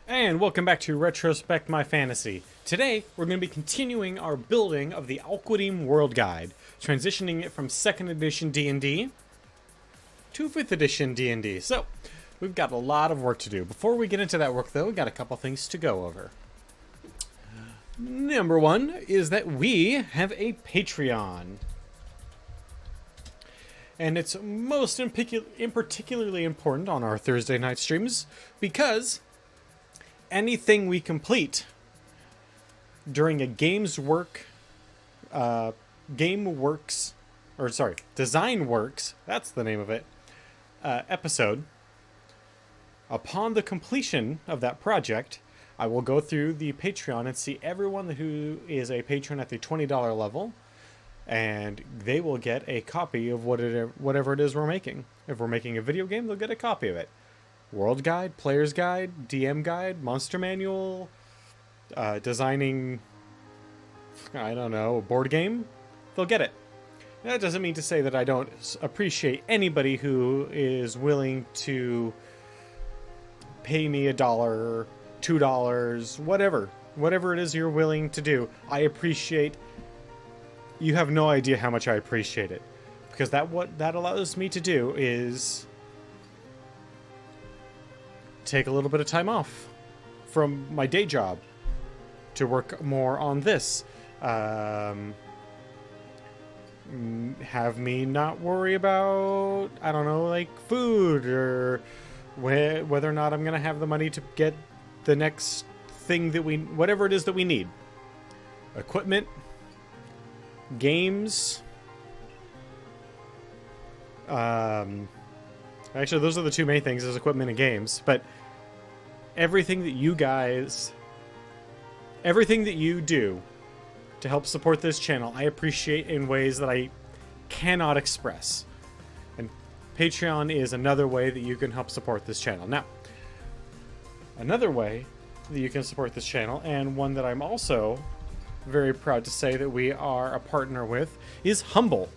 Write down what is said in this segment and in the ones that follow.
And welcome back to Retrospect My Fantasy. Today, we're going to be continuing our building of the Alquadim World Guide, transitioning it from 2nd edition D&D to 5th edition D&D. So, we've got a lot of work to do. Before we get into that work, though, we've got a couple things to go over. Number one is that we have a Patreon. And it's most particularly important on our Thursday night streams because anything we complete during a Design Works, that's the name of it, episode, upon the completion of that project, I will go through the Patreon and see everyone who is a patron at the $20 level, and they will get a copy of whatever it is we're making. If we're making a video game, they'll get a copy of it. World Guide, Player's Guide, DM Guide, Monster Manual, designing, I don't know, a board game, they'll get it. That doesn't mean to say that I don't appreciate anybody who is willing to pay me $1, $2, whatever it is you're willing to do. I appreciate. You have no idea how much I appreciate it, because what that allows me to do is take a little bit of time off from my day job to work more on this. Have me not worry about, I don't know, like food or whether or not I'm going to have the money to get the next thing that whatever it is that we need. Equipment, games. Actually, those are the two main things, is equipment and games. But everything that you do to help support this channel, I appreciate in ways that I cannot express. And Patreon is another way that you can help support this channel. Now, another way that you can support this channel, and one that I'm also very proud to say that we are a partner with, is Humble,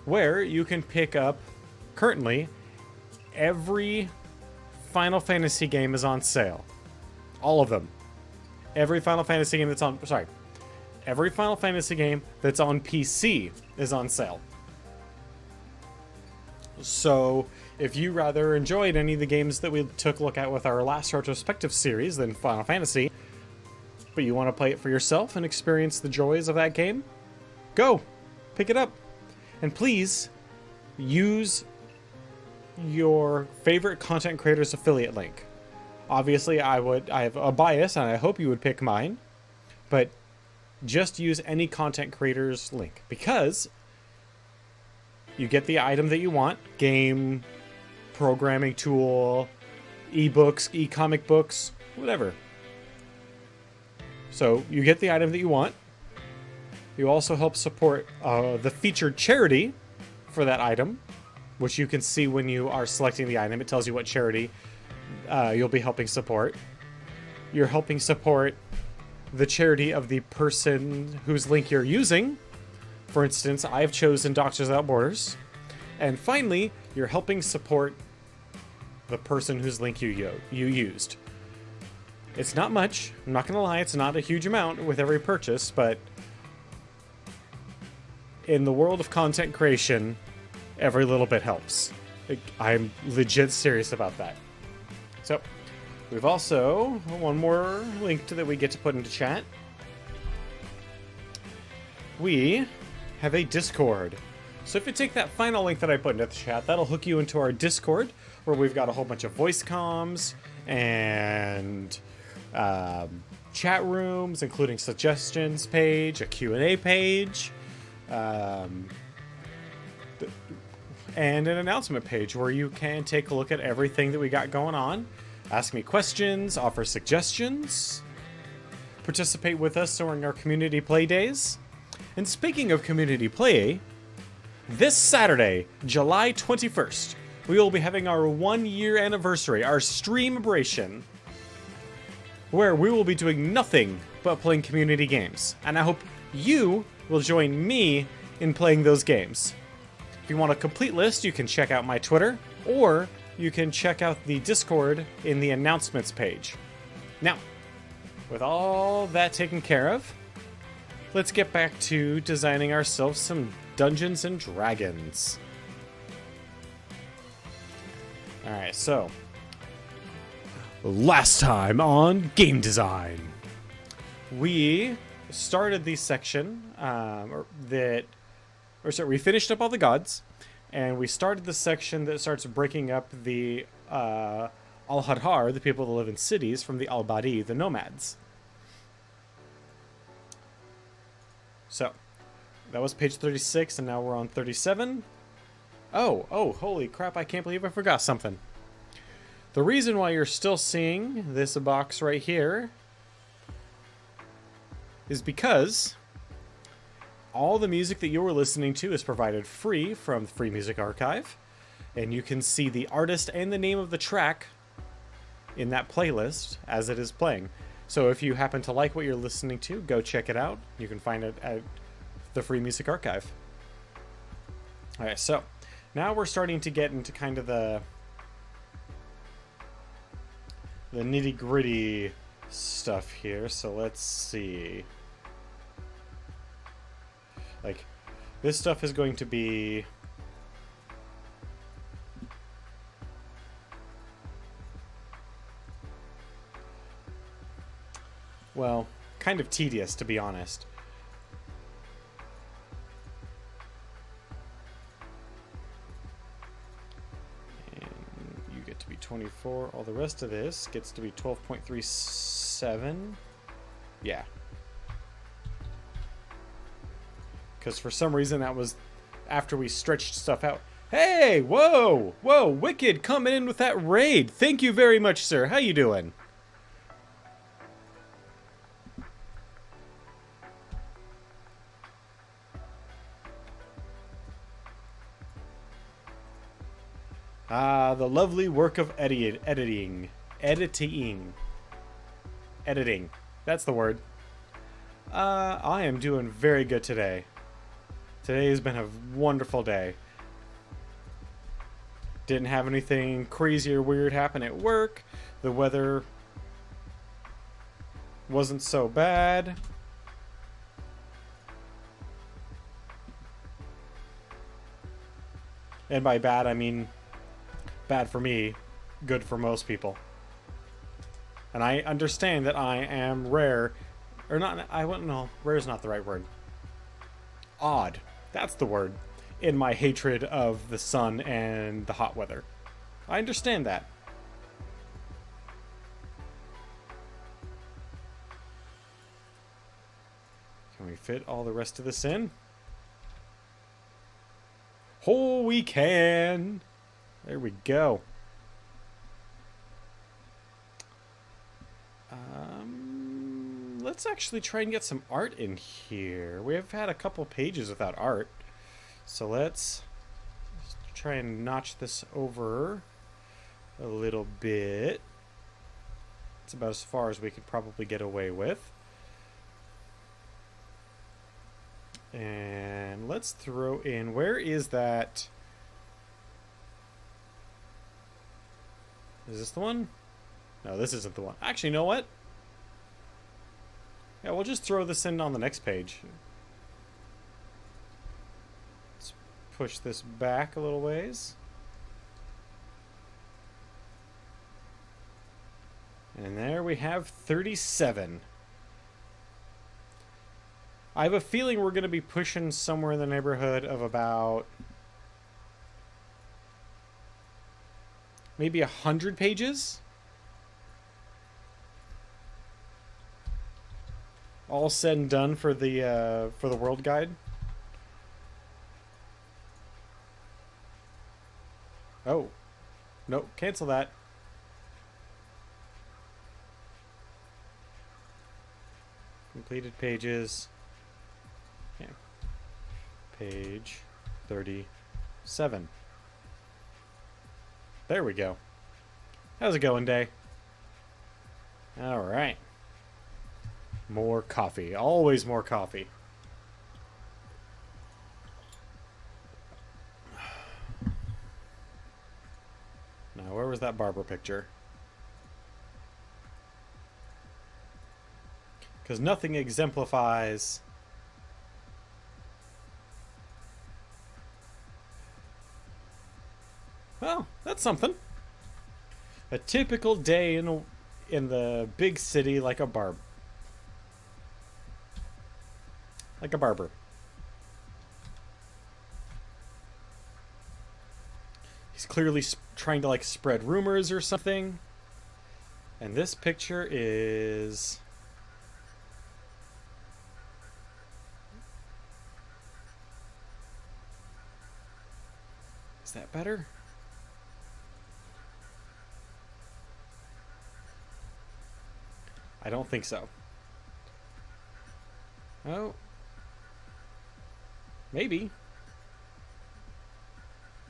where you can pick up, currently, every Final Fantasy game is on sale. All of them. Every Final Fantasy game every Final Fantasy game that's on PC is on sale. So, if you rather enjoyed any of the games that we took a look at with our last retrospective series than Final Fantasy, but you want to play it for yourself and experience the joys of that game, go! Pick it up! And please, use your favorite content creator's affiliate link. Obviously, I have a bias, and I hope you would pick mine, but just use any content creator's link, because you get the item that you want: game, programming tool, ebooks, e-comic books, whatever. So you get the item that you want. You also help support the featured charity for that item, which you can see when you are selecting the item. It tells you what charity you'll be helping support. You're helping support the charity of the person whose link you're using. For instance, I've chosen Doctors Without Borders. And finally, you're helping support the person whose link you used. It's not much. I'm not going to lie, it's not a huge amount with every purchase, but in the world of content creation, every little bit helps. I'm legit serious about that. So, we've also one more link that we get to put into chat. We have a Discord. So if you take that final link that I put into the chat, that'll hook you into our Discord, where we've got a whole bunch of voice comms and chat rooms, including suggestions page, a Q&A page, and an announcement page where you can take a look at everything that we got going on, ask me questions, offer suggestions, participate with us during our community play days. And speaking of community play, this Saturday, July 21st, we will be having our 1-year anniversary, our streamabration, where we will be doing nothing but playing community games. And I hope you will join me in playing those games. If you want a complete list, you can check out my Twitter, or you can check out the Discord in the announcements page. Now, with all that taken care of, let's get back to designing ourselves some Dungeons and Dragons. Alright, so last time on game design, we started the section we finished up all the gods, and we started the section that starts breaking up the Al-Hadhar, the people that live in cities, from the Al-Badi, the nomads. So, that was page 36, and now we're on 37. Oh, holy crap, I can't believe I forgot something. The reason why you're still seeing this box right here is because all the music that you were listening to is provided free from the Free Music Archive, and you can see the artist and the name of the track in that playlist as it is playing. So if you happen to like what you're listening to, go check it out. You can find it at the Free Music Archive. Alright, so now we're starting to get into kind of the nitty-gritty stuff here. So let's see. Like, this stuff is going to be well, kind of tedious, to be honest. And you get to be 24. All the rest of this gets to be 12.37. Yeah. Because for some reason that was after we stretched stuff out. Hey, whoa, Wicked coming in with that raid. Thank you very much, sir. How you doing? The lovely work of editing. That's the word. I am doing very good today. Today has been a wonderful day. Didn't have anything crazy or weird happen at work. The weather wasn't so bad. And by bad, I mean bad for me, good for most people. And I understand that I am rare, or not, I wouldn't know, rare is not the right word. Odd, that's the word, in my hatred of the sun and the hot weather. I understand that. Can we fit all the rest of this in? Oh, we can! There we go. Let's actually try and get some art in here. We have had a couple pages without art. So let's try and notch this over a little bit. It's about as far as we could probably get away with. And let's throw in, where is that? Is this the one? No, this isn't the one. Actually, you know what? Yeah, we'll just throw this in on the next page. Let's push this back a little ways. And there we have 37. I have a feeling we're going to be pushing somewhere in the neighborhood of about maybe 100 pages. All said and done for the world guide. Oh, no, cancel that. Completed pages. Yeah. Page 37. There we go. How's it going, Day? All right. More coffee. Always more coffee. Now, where was that barber picture? Because nothing exemplifies... Well, that's something. A typical day in the big city like a barber. Like a barber. He's clearly trying to like spread rumors or something. And this picture is... Is that better? I don't think so. Oh. Maybe.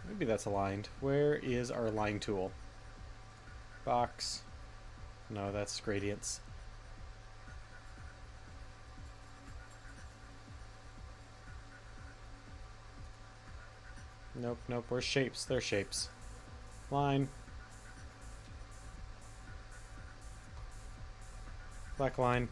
Maybe that's aligned. Where is our line tool? Box. No, that's gradients. Nope, nope. Where's shapes? They're shapes. Line. Black line.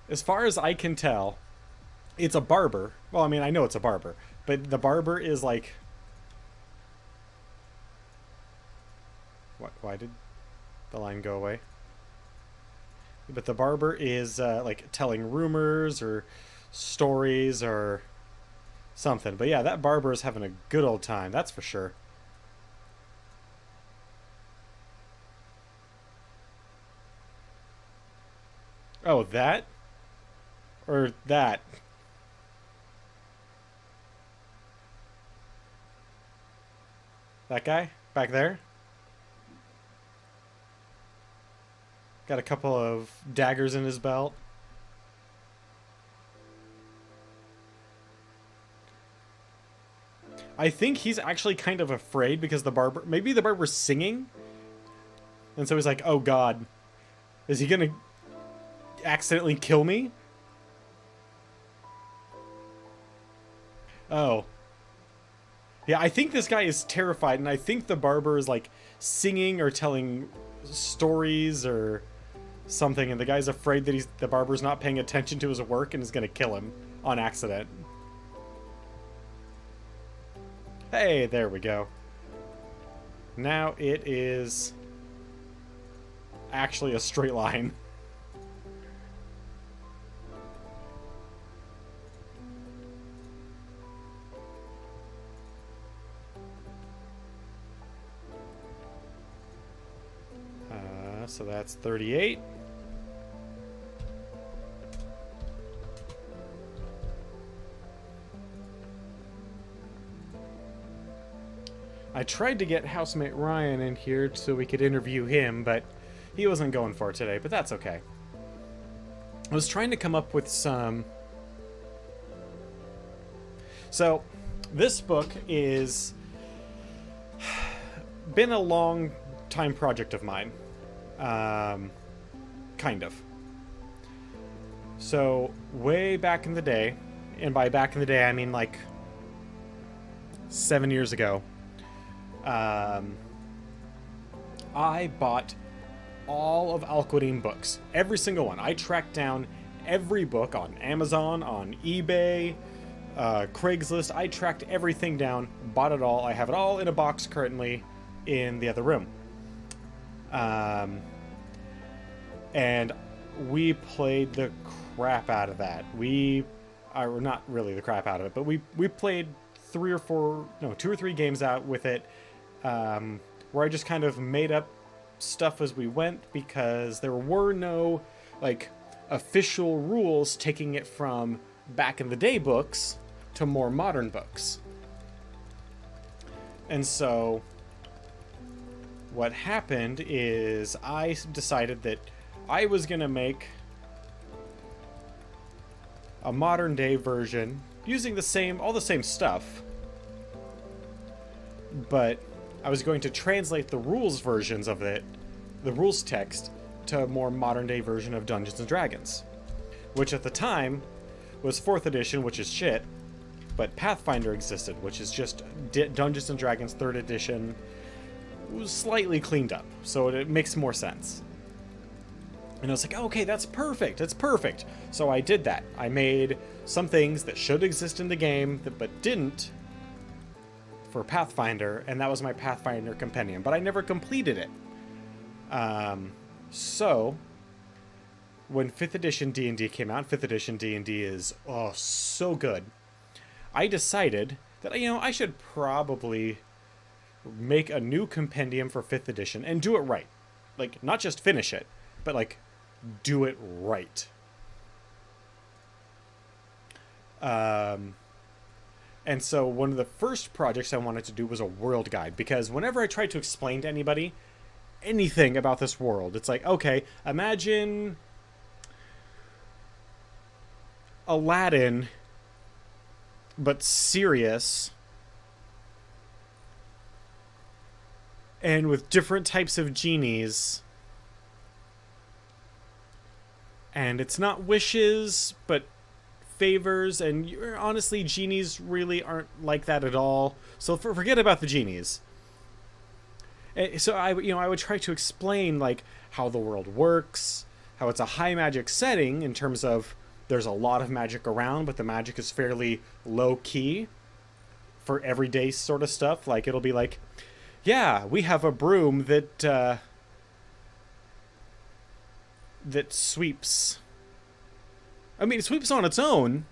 As far as I can tell, it's a barber. Well, I mean, I know it's a barber, but the barber is like... What? Why did the line go away? But the barber is like telling rumors or stories or something. But yeah, that barber is having a good old time, that's for sure. Oh, that? Or that? That guy? Back there? Got a couple of daggers in his belt. I think he's actually kind of afraid because the barber... Maybe the barber's singing? And so he's like, oh god. Is he gonna accidentally kill me? Oh. Yeah, I think this guy is terrified, and I think the barber is like singing or telling stories or something, and the guy's afraid that the barber's not paying attention to his work and is gonna kill him on accident. Hey, there we go. Now it is actually a straight line. So that's 38. I tried to get housemate Ryan in here so we could interview him, but he wasn't going for it today, but that's okay. I was trying to come up with some... So, this book is... been a long time project of mine. Kind of. So, way back in the day, and by back in the day I mean like 7 years ago, I bought all of Al-Qadim books. Every single one. I tracked down every book on Amazon, on eBay, Craigslist. I tracked everything down, bought it all. I have it all in a box currently in the other room. And we played the crap out of that. We are not really the crap out of it, but we played 2 or 3 games out with it, where I just kind of made up stuff as we went because there were no like official rules taking it from back in the day books to more modern books. And so what happened is I decided that I was gonna make a modern day version using all the same stuff, but I was going to translate the rules versions of it, the rules text, to a more modern day version of Dungeons and Dragons, which at the time was 4th edition, which is shit, but Pathfinder existed, which is just Dungeons and Dragons 3rd edition, was slightly cleaned up, so it makes more sense. And I was like, oh, okay, that's perfect, that's perfect. So I did that. I made some things that should exist in the game, but didn't for Pathfinder, and that was my Pathfinder compendium, but I never completed it. So when 5th edition D&D came out, 5th edition D&D is, oh, so good. I decided that, I should probably make a new compendium for 5th edition and do it right. Like, not just finish it, but, like, do it right. And so one of the first projects I wanted to do was a world guide, because whenever I tried to explain to anybody anything about this world, it's like, okay, imagine Aladdin, but serious, and with different types of genies, and it's not wishes, but favors, and honestly, genies really aren't like that at all, so forget about the genies. So I would try to explain, like, how the world works, how it's a high magic setting in terms of there's a lot of magic around, but the magic is fairly low key for everyday sort of stuff. Like, it'll be like, yeah, we have a broom that sweeps. I mean, it sweeps on its own,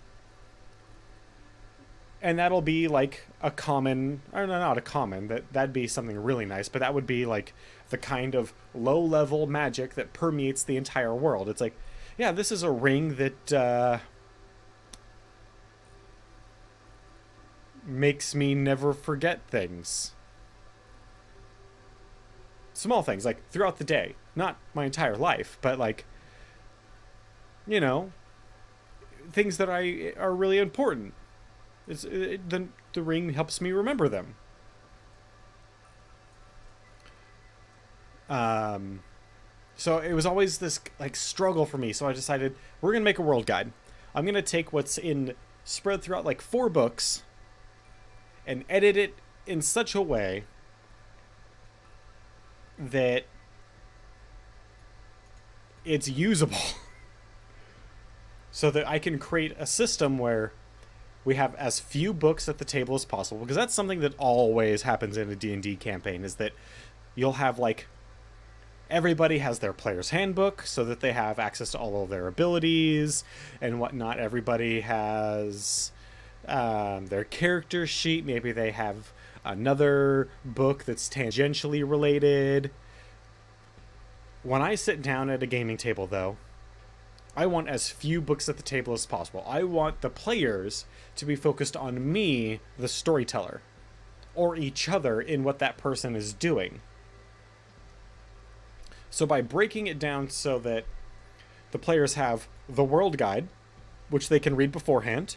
and that'll be like a common, or no, not a common, that'd be something really nice, but that would be like the kind of low-level magic that permeates the entire world. It's like, yeah, this is a ring that makes me never forget things. Small things, like throughout the day. Not my entire life, but like, things that are really important. The ring helps me remember them. So it was always this like struggle for me. So I decided we're gonna make a world guide. I'm gonna take what's spread throughout like 4 books and edit it in such a way that it's usable. So that I can create a system where we have as few books at the table as possible, because that's something that always happens in a D&D campaign, is that you'll have, like, everybody has their player's handbook so that they have access to all of their abilities and whatnot. Everybody has their character sheet. Maybe they have another book that's tangentially related. When I sit down at a gaming table, though, I want as few books at the table as possible. I want the players to be focused on me, the storyteller, or each other in what that person is doing. So by breaking it down so that the players have the world guide, which they can read beforehand,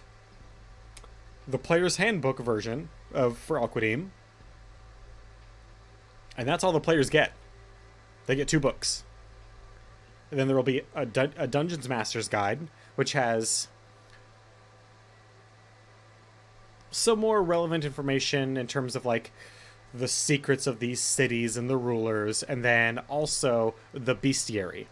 the player's handbook version for Alquadim, and that's all the players get. They get 2 books. And then there will be a Dungeons Master's Guide, which has some more relevant information in terms of, like, the secrets of these cities and the rulers, and then also the bestiary.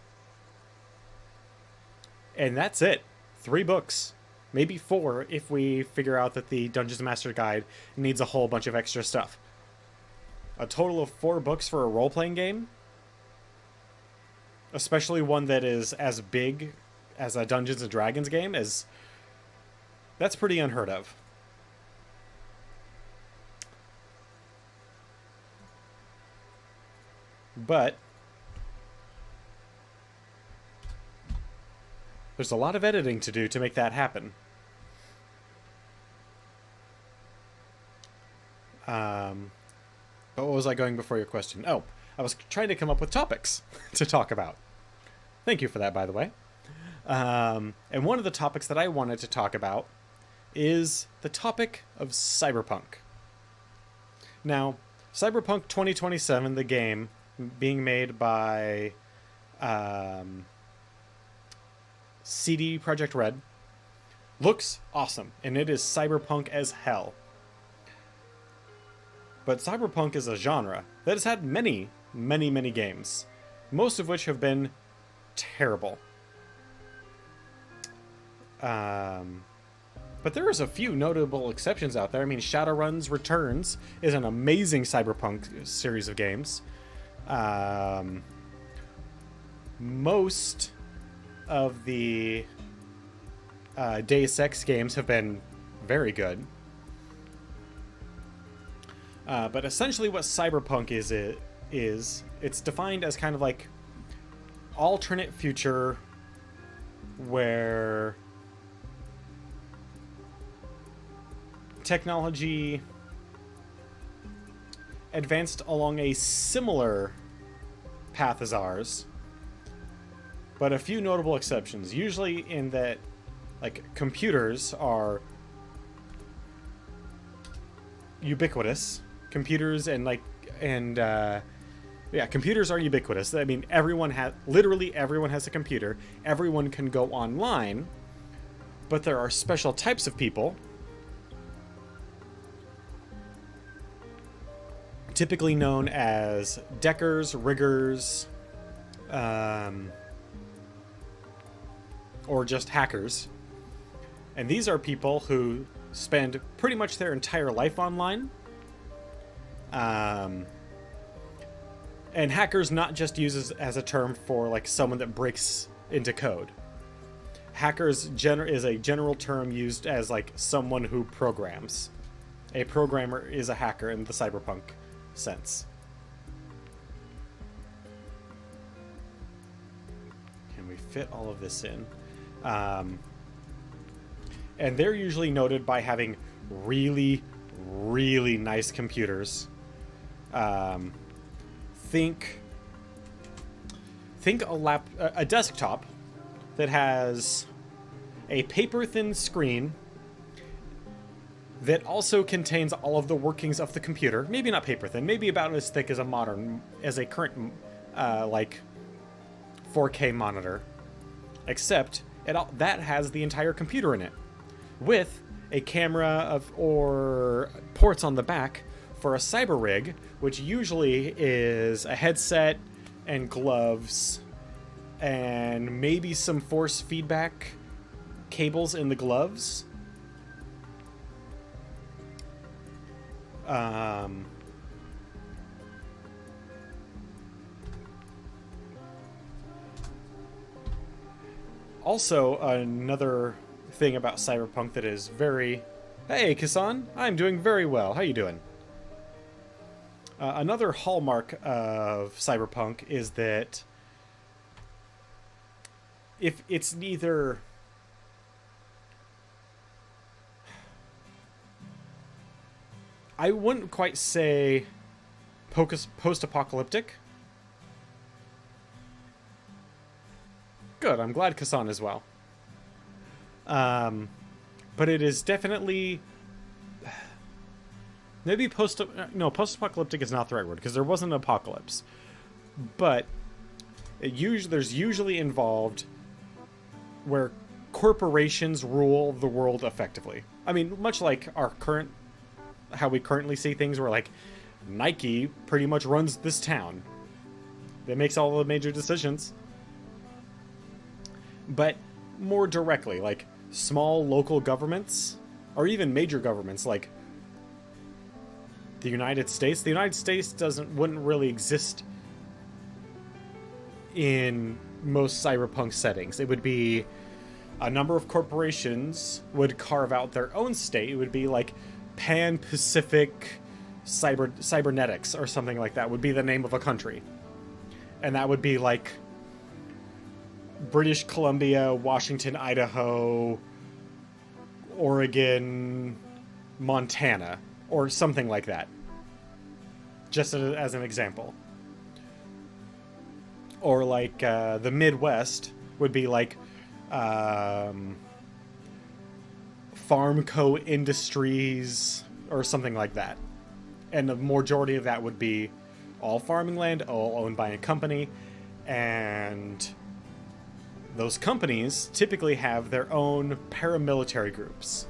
And that's it. 3 books. Maybe 4 if we figure out that the Dungeons Master Guide needs a whole bunch of extra stuff. A total of 4 books for a role-playing game? Especially one that is as big as a Dungeons and Dragons game, that's pretty unheard of. But there's a lot of editing to do to make that happen. But what was I going before your question? Oh, I was trying to come up with topics to talk about. Thank you for that, by the way. And one of the topics that I wanted to talk about is the topic of cyberpunk. Now, Cyberpunk 2027, the game being made by um, CD Projekt Red. Looks awesome, and it is cyberpunk as hell. But cyberpunk is a genre that has had many, many, many games, most of which have been terrible. But there's a few notable exceptions out there. I mean, Shadowrun's Returns is an amazing cyberpunk series of games. Most of the Deus Ex games have been very good. But essentially what cyberpunk is it's defined as kind of like alternate future where technology advanced along a similar path as ours, but a few notable exceptions. Usually in that, like, computers are ubiquitous. Computers computers are ubiquitous. I mean, literally everyone has a computer. Everyone can go online, but there are special types of people, typically known as deckers, riggers, or just hackers. And these are people who spend pretty much their entire life online. And hackers not just used as a term for like someone that breaks into code. Hackers is a general term used as like someone who programs. A programmer is a hacker in the cyberpunk sense. Can we fit all of this in? And they're usually noted by having really, really nice computers. Think a desktop that has a paper-thin screen that also contains all of the workings of the computer. Maybe not paper-thin, maybe about as thick as a current like 4K monitor, except that has the entire computer in it, with a camera or ports on the back for a cyber rig, which usually is a headset and gloves and maybe some force feedback cables in the gloves. Also, another thing about cyberpunk that is very... Hey, Kasan, I'm doing very well. How you doing? Another hallmark of cyberpunk is that if it's neither... I wouldn't quite say post-apocalyptic. Good, I'm glad Kasan as well. But it is definitely... Maybe post-apocalyptic is not the right word, because there wasn't an apocalypse. But there's usually involved where corporations rule the world effectively. I mean, much like how we currently see things, where like Nike pretty much runs this town. That makes all the major decisions. But more directly, like small local governments, or even major governments, like the United States. The United States wouldn't really exist in most cyberpunk settings. It would be a number of corporations would carve out their own state. It would be like Pan-Pacific Cybernetics or something like that would be the name of a country. And that would be like British Columbia, Washington, Idaho, Oregon, Montana, or something like that. Just as an example. Or like the Midwest would be like Farmco Industries or something like that. And the majority of that would be all farming land, all owned by a company. And those companies typically have their own paramilitary groups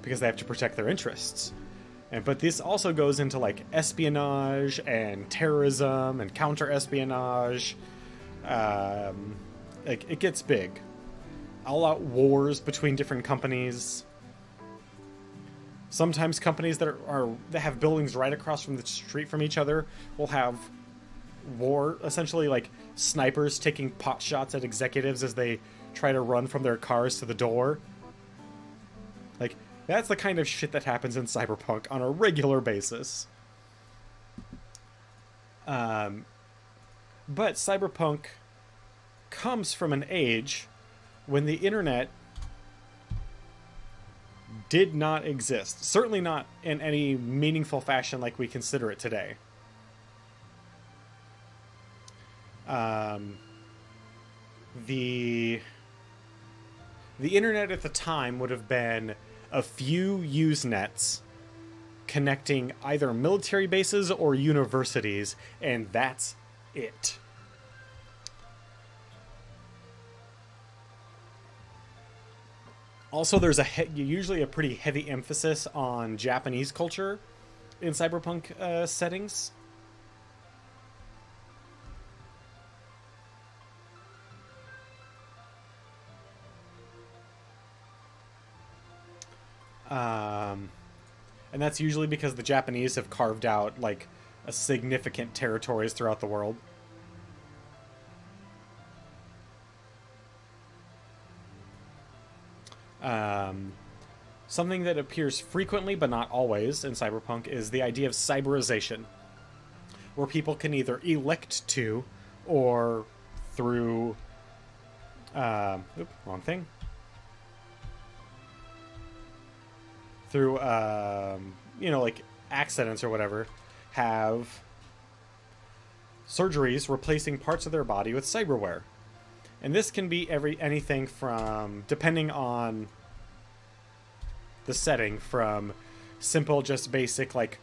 because they have to protect their interests. But this also goes into like espionage and terrorism and counter-espionage. Like it gets big. All-out wars between different companies. Sometimes companies that have buildings right across from the street from each other will have war, essentially like snipers taking pot shots at executives as they try to run from their cars to the door. Like, that's the kind of shit that happens in Cyberpunk on a regular basis. But Cyberpunk comes from an age when the internet did not exist. Certainly not in any meaningful fashion like we consider it today. The internet at the time would have been a few Usenets connecting either military bases or universities, and that's it. Also, there's usually a pretty heavy emphasis on Japanese culture in cyberpunk settings. And that's usually because the Japanese have carved out like a significant territories throughout the world. Something that appears frequently but not always in Cyberpunk is the idea of cyberization, where people can either elect to or through wrong thing. Through like accidents or whatever, have surgeries replacing parts of their body with cyberware. And this can be anything from, depending on the setting, from simple, just basic, like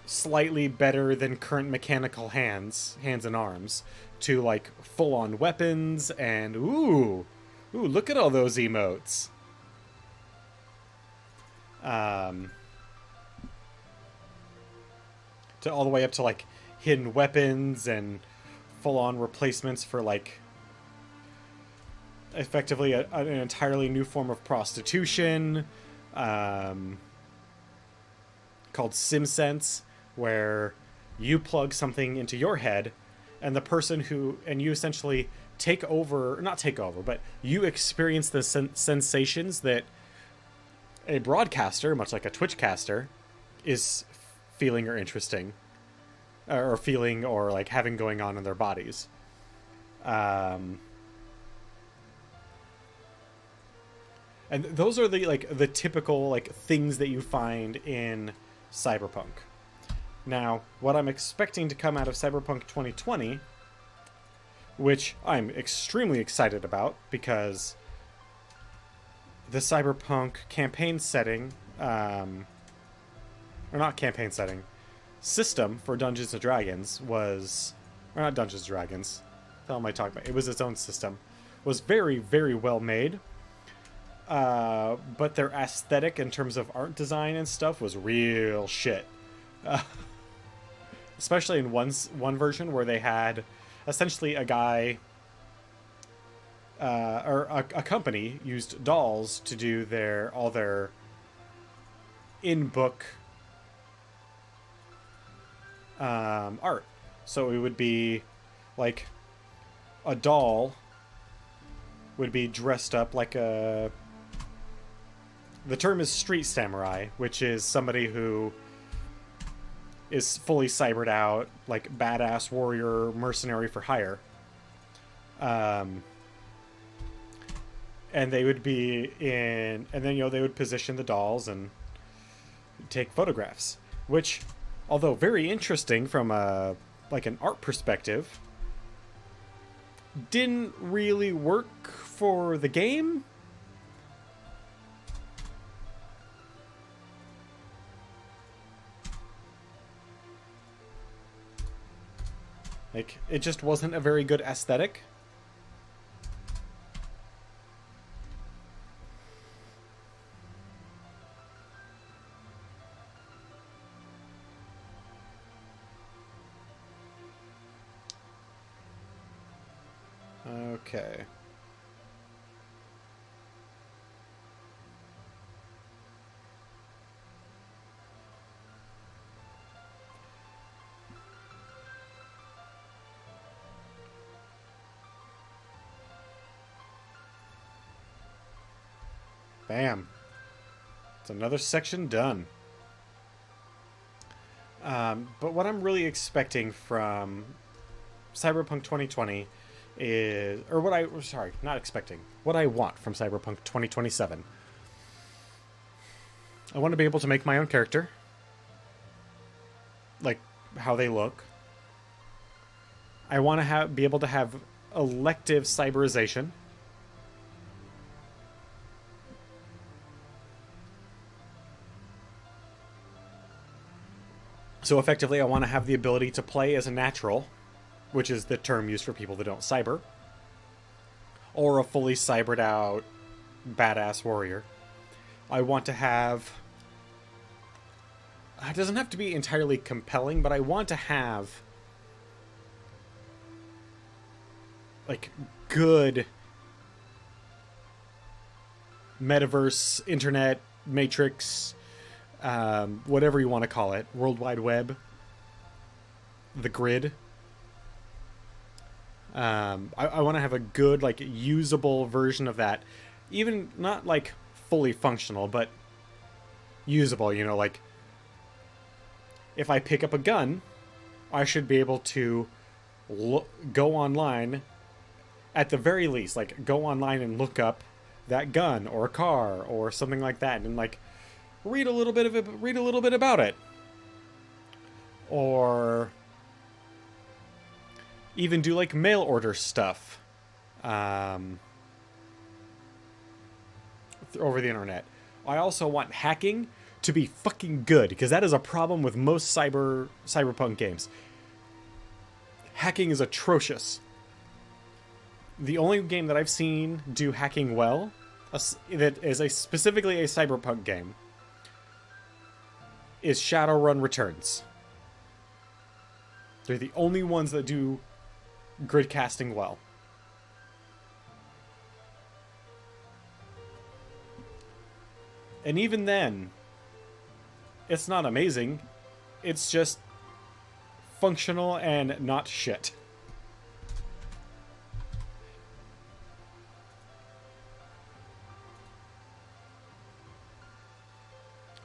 slightly better than current mechanical hands and arms, to like full-on weapons and ooh, look at all those emotes. To all the way up to like hidden weapons and full-on replacements for like effectively an entirely new form of prostitution, called SimSense, where you plug something into your head and the person you essentially not take over, but you experience the sensations that a broadcaster, much like a Twitch caster, is feeling or interesting, or feeling or like having going on in their bodies. And those are the typical like things that you find in Cyberpunk. Now, what I'm expecting to come out of Cyberpunk 2020, which I'm extremely excited about because the Cyberpunk campaign setting, or not campaign setting, system for Dungeons & Dragons was, or not Dungeons & Dragons, what the hell am I talking about? It was its own system, was very, very well made. But their aesthetic in terms of art design and stuff was real shit. Especially in one version where they had essentially a guy, or a company used dolls to do all their in-book art. So it would be like a doll would be dressed up like the term is street samurai, which is somebody who is fully cybered out, like badass warrior mercenary for hire. And they would be and then they would position the dolls and take photographs, which, although very interesting from an art perspective, didn't really work for the game. Like, it just wasn't a very good aesthetic. Okay. Bam. It's another section done. But what I'm really expecting from Cyberpunk 2020 is, or what I, sorry, not expecting, what I want from Cyberpunk 2027. I want to be able to make my own character. Like, how they look. I want to be able to have elective cyberization. So effectively, I want to have the ability to play as a natural, which is the term used for people that don't cyber, or a fully cybered out badass warrior. I want to have... It doesn't have to be entirely compelling, but I want to have like good metaverse, internet, matrix, whatever you want to call it, World Wide Web, the grid. I want to have a good, like, usable version of that. Even not, like, fully functional, but usable, you know, like, if I pick up a gun, I should be able to go online, at the very least, like, go online and look up that gun, or a car, or something like that, and, like, read a little bit about it. Or even do, like, mail order stuff over the internet. I also want hacking to be fucking good, because that is a problem with most cyberpunk games. Hacking is atrocious. The only game that I've seen do hacking well, that is specifically a cyberpunk game, is Shadowrun Returns. They're the only ones that do grid casting well. And even then, it's not amazing. It's just functional and not shit.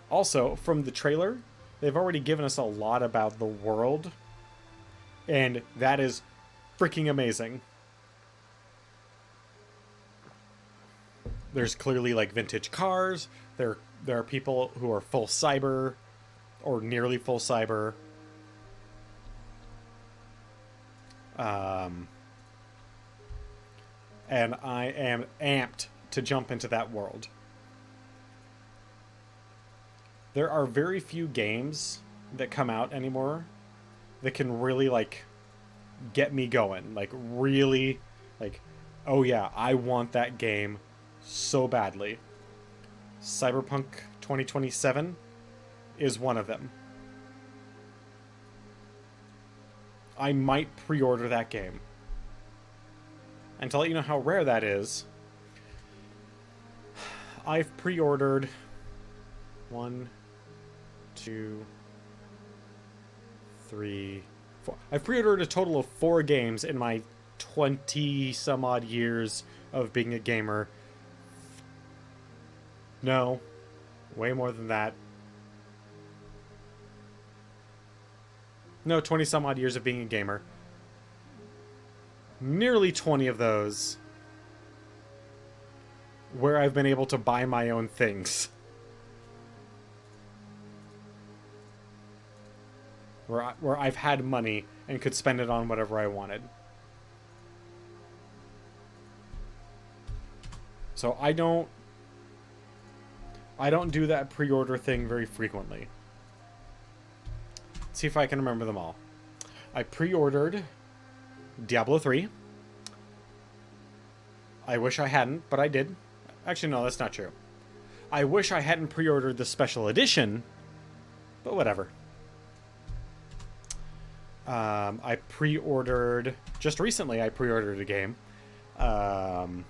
Also, from the trailer, they've already given us a lot about the world, and that is freaking amazing. There's clearly, like, vintage cars. There are people who are full cyber, or nearly full cyber. And I am amped to jump into that world. There are very few games that come out anymore that can really, like, get me going. Like, really, like, oh yeah, I want that game so badly. Cyberpunk 2027 is one of them. I might pre-order that game. And to let you know how rare that is, I've pre-ordered 1, 2, 3, 4. I've pre-ordered a total of 4 games in my 20 some odd years of being a gamer. No, way more than that. No, 20 some odd years of being a gamer. Nearly 20 of those where I've been able to buy my own things. Where I've had money and could spend it on whatever I wanted. So I don't do that pre-order thing very frequently. Let's see if I can remember them all. I pre-ordered Diablo 3. I wish I hadn't, but I did. Actually, no, that's not true. I wish I hadn't pre-ordered the special edition, but whatever. I pre-ordered... Just recently, I pre-ordered a game. Battlefleet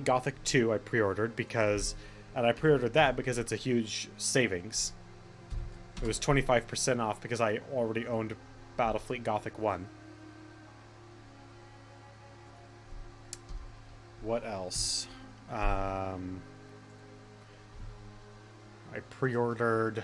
Gothic 2 I pre-ordered because... And I pre-ordered that because it's a huge savings. It was 25% off because I already owned Battlefleet Gothic 1. What else? I pre-ordered...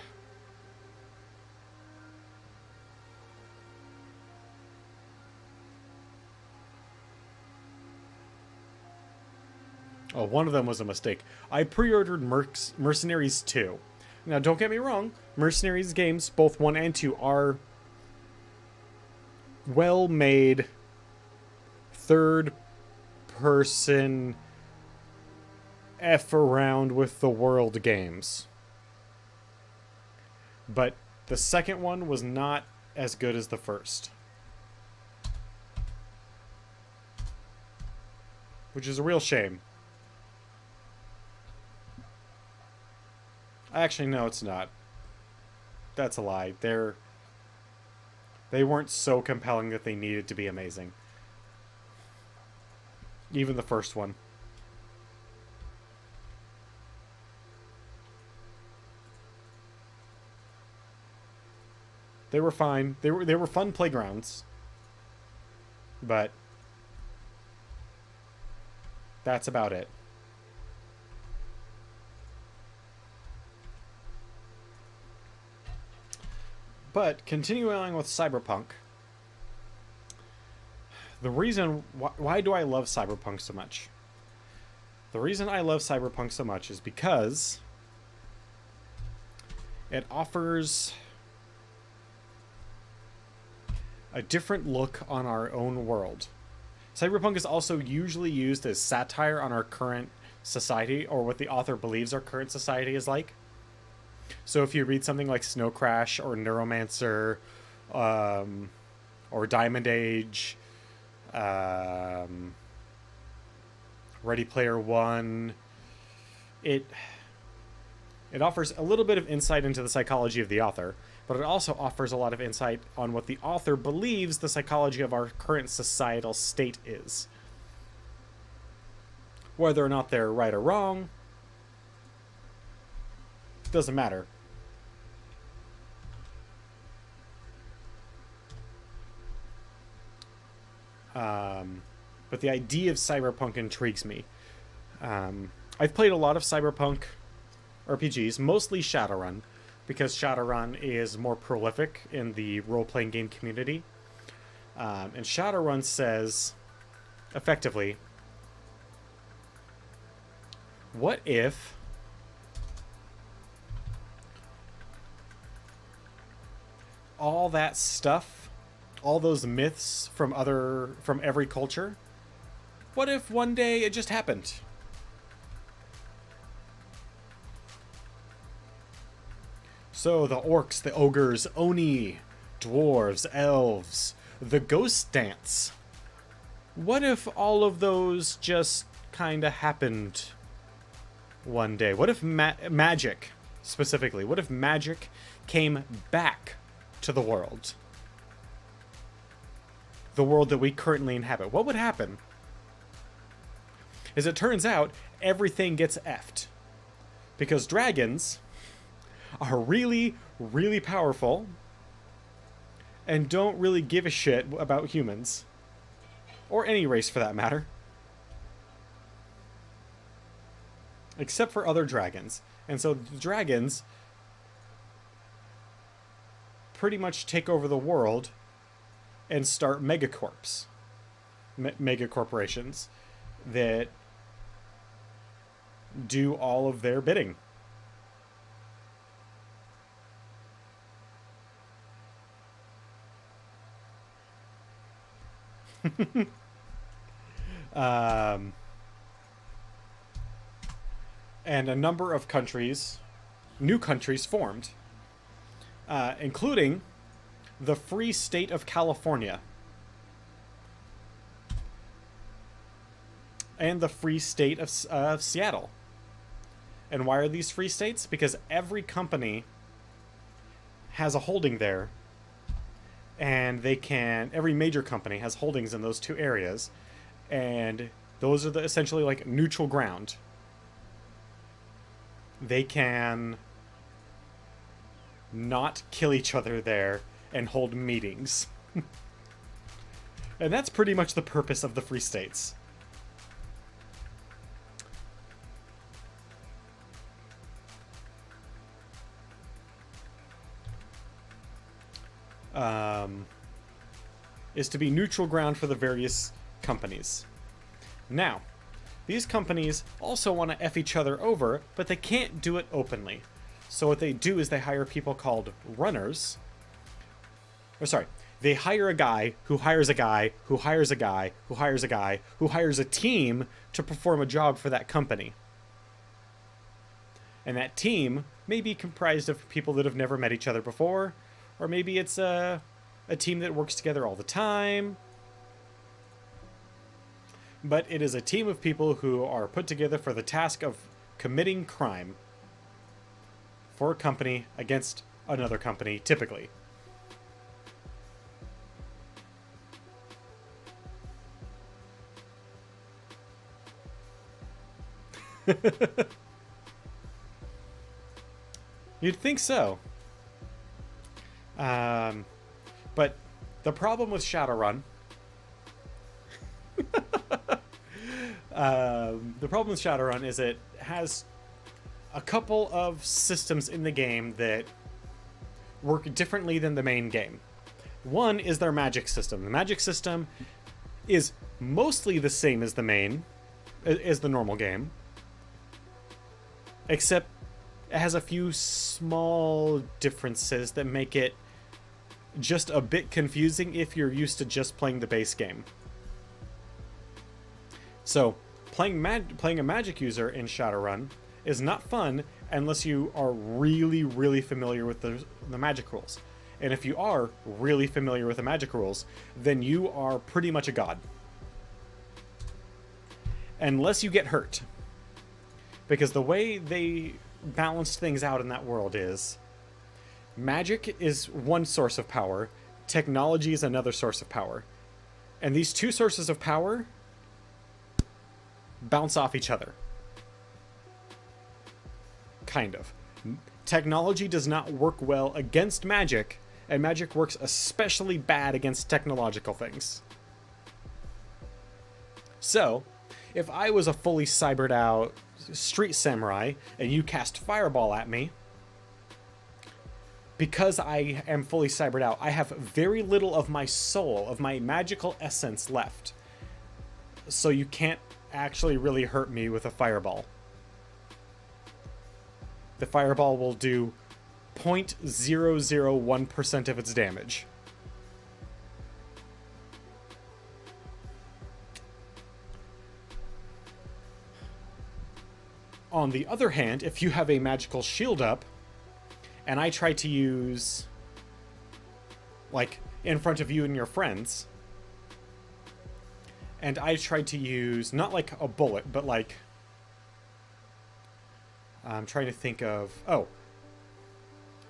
Oh, one of them was a mistake. I pre-ordered Mercenaries 2. Now, don't get me wrong. Mercenaries games, both 1 and 2, are well-made, third-person, F-around-with-the-world games. But the second one was not as good as the first. Which is a real shame. Actually, no, it's not. That's a lie. They weren't so compelling that they needed to be amazing. Even the first one. They were fine. They were fun playgrounds. But that's about it. But continuing with Cyberpunk, the reason why do I love Cyberpunk so much? The reason I love Cyberpunk so much is because it offers a different look on our own world. Cyberpunk is also usually used as satire on our current society, or what the author believes our current society is like. So if you read something like Snow Crash or Neuromancer, or Diamond Age, Ready Player One, it offers a little bit of insight into the psychology of the author, but it also offers a lot of insight on what the author believes the psychology of our current societal state is. Whether or not they're right or wrong, doesn't matter. But the idea of Cyberpunk intrigues me. I've played a lot of Cyberpunk RPGs, mostly Shadowrun, because Shadowrun is more prolific in the role-playing game community. And Shadowrun says, effectively, what if all that stuff, all those myths from every culture, what if one day it just happened? So the orcs, the ogres, oni, dwarves, elves, the ghost dance. What if all of those just kind of happened one day? What if magic, specifically, what if magic came back to the world? The world that we currently inhabit. What would happen? As it turns out, everything gets effed. Because dragons are really, really powerful and don't really give a shit about humans. Or any race for that matter. Except for other dragons. And so the dragons pretty much take over the world and start megacorps. Megacorporations that do all of their bidding. And a number of countries, new countries formed, including the Free State of California and the Free State of Seattle. And why are these free states? Because every company has a holding there, and every major company has holdings in those two areas, and those are essentially like neutral ground. They can not kill each other there and hold meetings. And that's pretty much the purpose of the free states. Is to be neutral ground for the various companies. Now, these companies also want to F each other over, but they can't do it openly. So what they do is they hire people called runners. They hire a guy who hires a guy who hires a guy who hires a guy who hires a team to perform a job for that company. And that team may be comprised of people that have never met each other before, or maybe it's a team that works together all the time. But it is a team of people who are put together for the task of committing crime for a company against another company, typically. You'd think so. But the problem with Shadowrun... the problem with Shadowrun is it has a couple of systems in the game that work differently than the main game. One is their magic system. The magic system is mostly the same as the normal game, except it has a few small differences that make it just a bit confusing if you're used to just playing the base game. So, playing a magic user in Shadowrun is not fun unless you are really, really familiar with the magic rules. And if you are really familiar with the magic rules, then you are pretty much a god. Unless you get hurt. Because the way they balanced things out in that world is magic is one source of power, technology is another source of power. And these two sources of power bounce off each other. Kind of. Technology does not work well against magic, and magic works especially bad against technological things. So, if I was a fully cybered out street samurai and you cast fireball at me, because I am fully cybered out, I have very little of my soul, of my magical essence left. So you can't actually really hurt me with a fireball. The fireball will do 0.001% of its damage. On the other hand, if you have a magical shield up, and I try to use, like, in front of you and your friends, and I tried to use, not like a bullet, but like, I'm trying to think of, oh.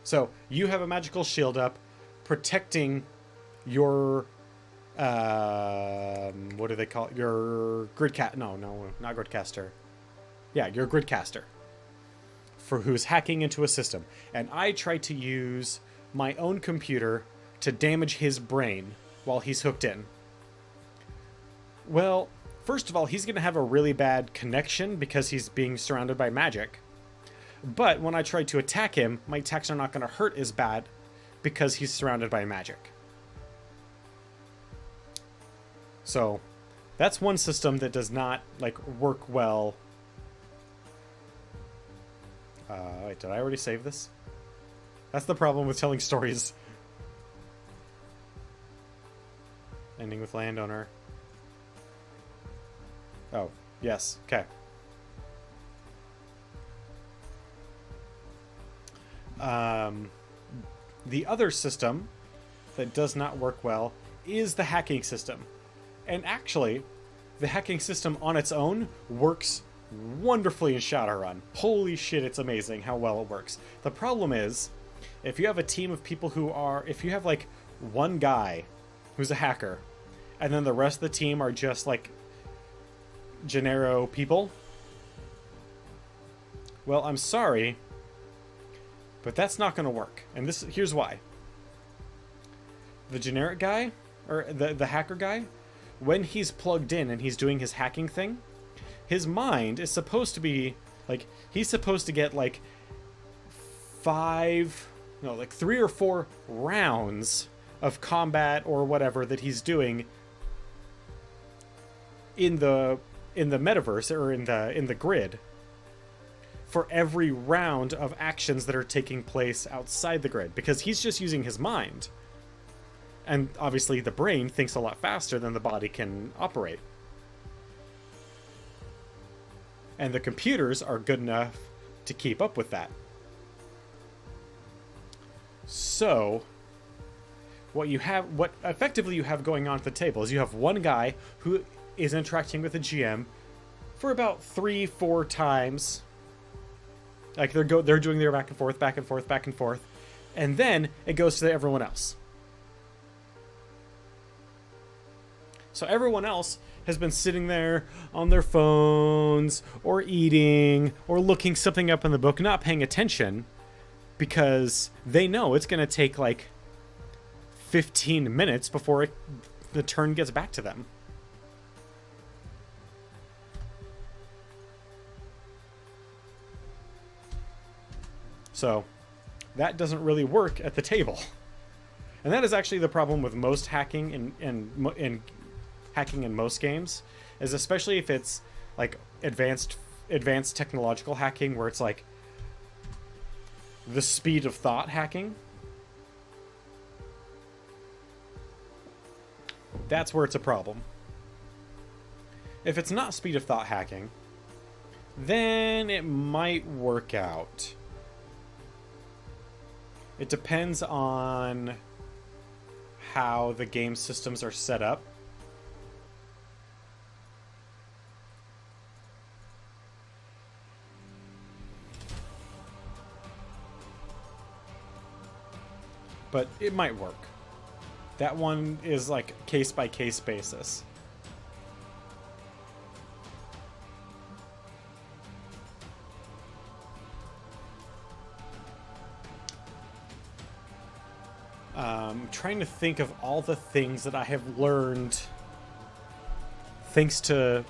So, you have a magical shield up, protecting your, what do they call it? Your no, not gridcaster. Yeah, your gridcaster. For who's hacking into a system. And I tried to use my own computer to damage his brain while he's hooked in. Well, first of all, he's going to have a really bad connection because he's being surrounded by magic. But when I try to attack him, my attacks are not going to hurt as bad because he's surrounded by magic. So, that's one system that does not, like, work well. Wait, did I already save this? That's the problem with telling stories. Ending with landowner. Oh, yes, okay. The other system that does not work well is the hacking system. And actually, the hacking system on its own works wonderfully in Shadowrun. Holy shit, it's amazing how well it works. The problem is, if you have a team of people if you have like one guy who's a hacker, and then the rest of the team are just like Gennaro people, well, I'm sorry, but that's not going to work. And here's why. The generic guy, or the hacker guy, when he's plugged in and he's doing his hacking thing, his mind is supposed to be like, he's supposed to get like 3 or 4 rounds of combat or whatever that he's doing in the metaverse or in the grid for every round of actions that are taking place outside the grid, because he's just using his mind. And obviously the brain thinks a lot faster than the body can operate. And the computers are good enough to keep up with that. So, what effectively you have going on at the table is you have one guy who is interacting with the GM for about 3-4 times. Like they're doing their back and forth, back and forth, back and forth, and then it goes to everyone else. So everyone else has been sitting there on their phones or eating or looking something up in the book, not paying attention, because they know it's going to take like 15 minutes before the turn gets back to them. So that doesn't really work at the table. And that is actually the problem with most hacking in hacking in most games, is especially if it's like advanced technological hacking, where it's like the speed of thought hacking. That's where it's a problem. If it's not speed of thought hacking, then it might work out. It depends on how the game systems are set up. But it might work. That one is like case by case basis. Trying to think of all the things that I have learned thanks to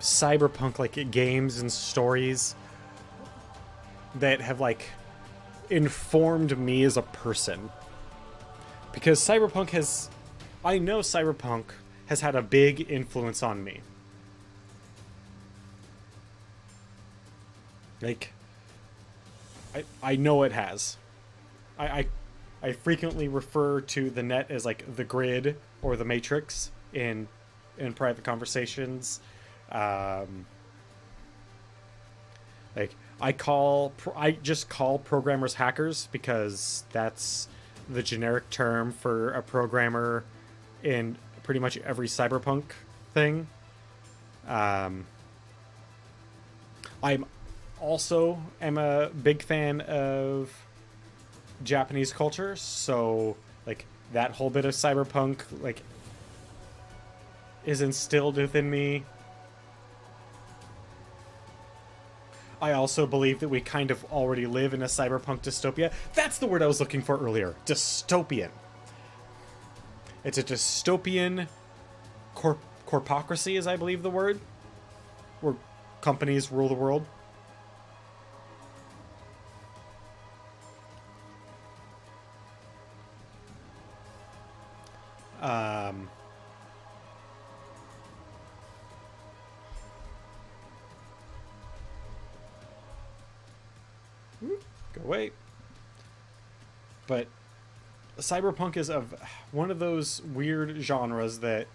cyberpunk, like games and stories that have like informed me as a person. Because I know cyberpunk has had a big influence on me. Like, I know it has. I frequently refer to the net as like the grid or the matrix in private conversations. Like I just call programmers hackers because that's the generic term for a programmer in pretty much every cyberpunk thing. I'm also am a big fan of Japanese culture, so like that whole bit of cyberpunk like is instilled within me. I also believe that we kind of already live in a cyberpunk dystopia. That's the word I was looking for earlier. Dystopian. It's a dystopian corpocracy, is I believe the word, where companies rule the world. Go away. But cyberpunk is one of those weird genres that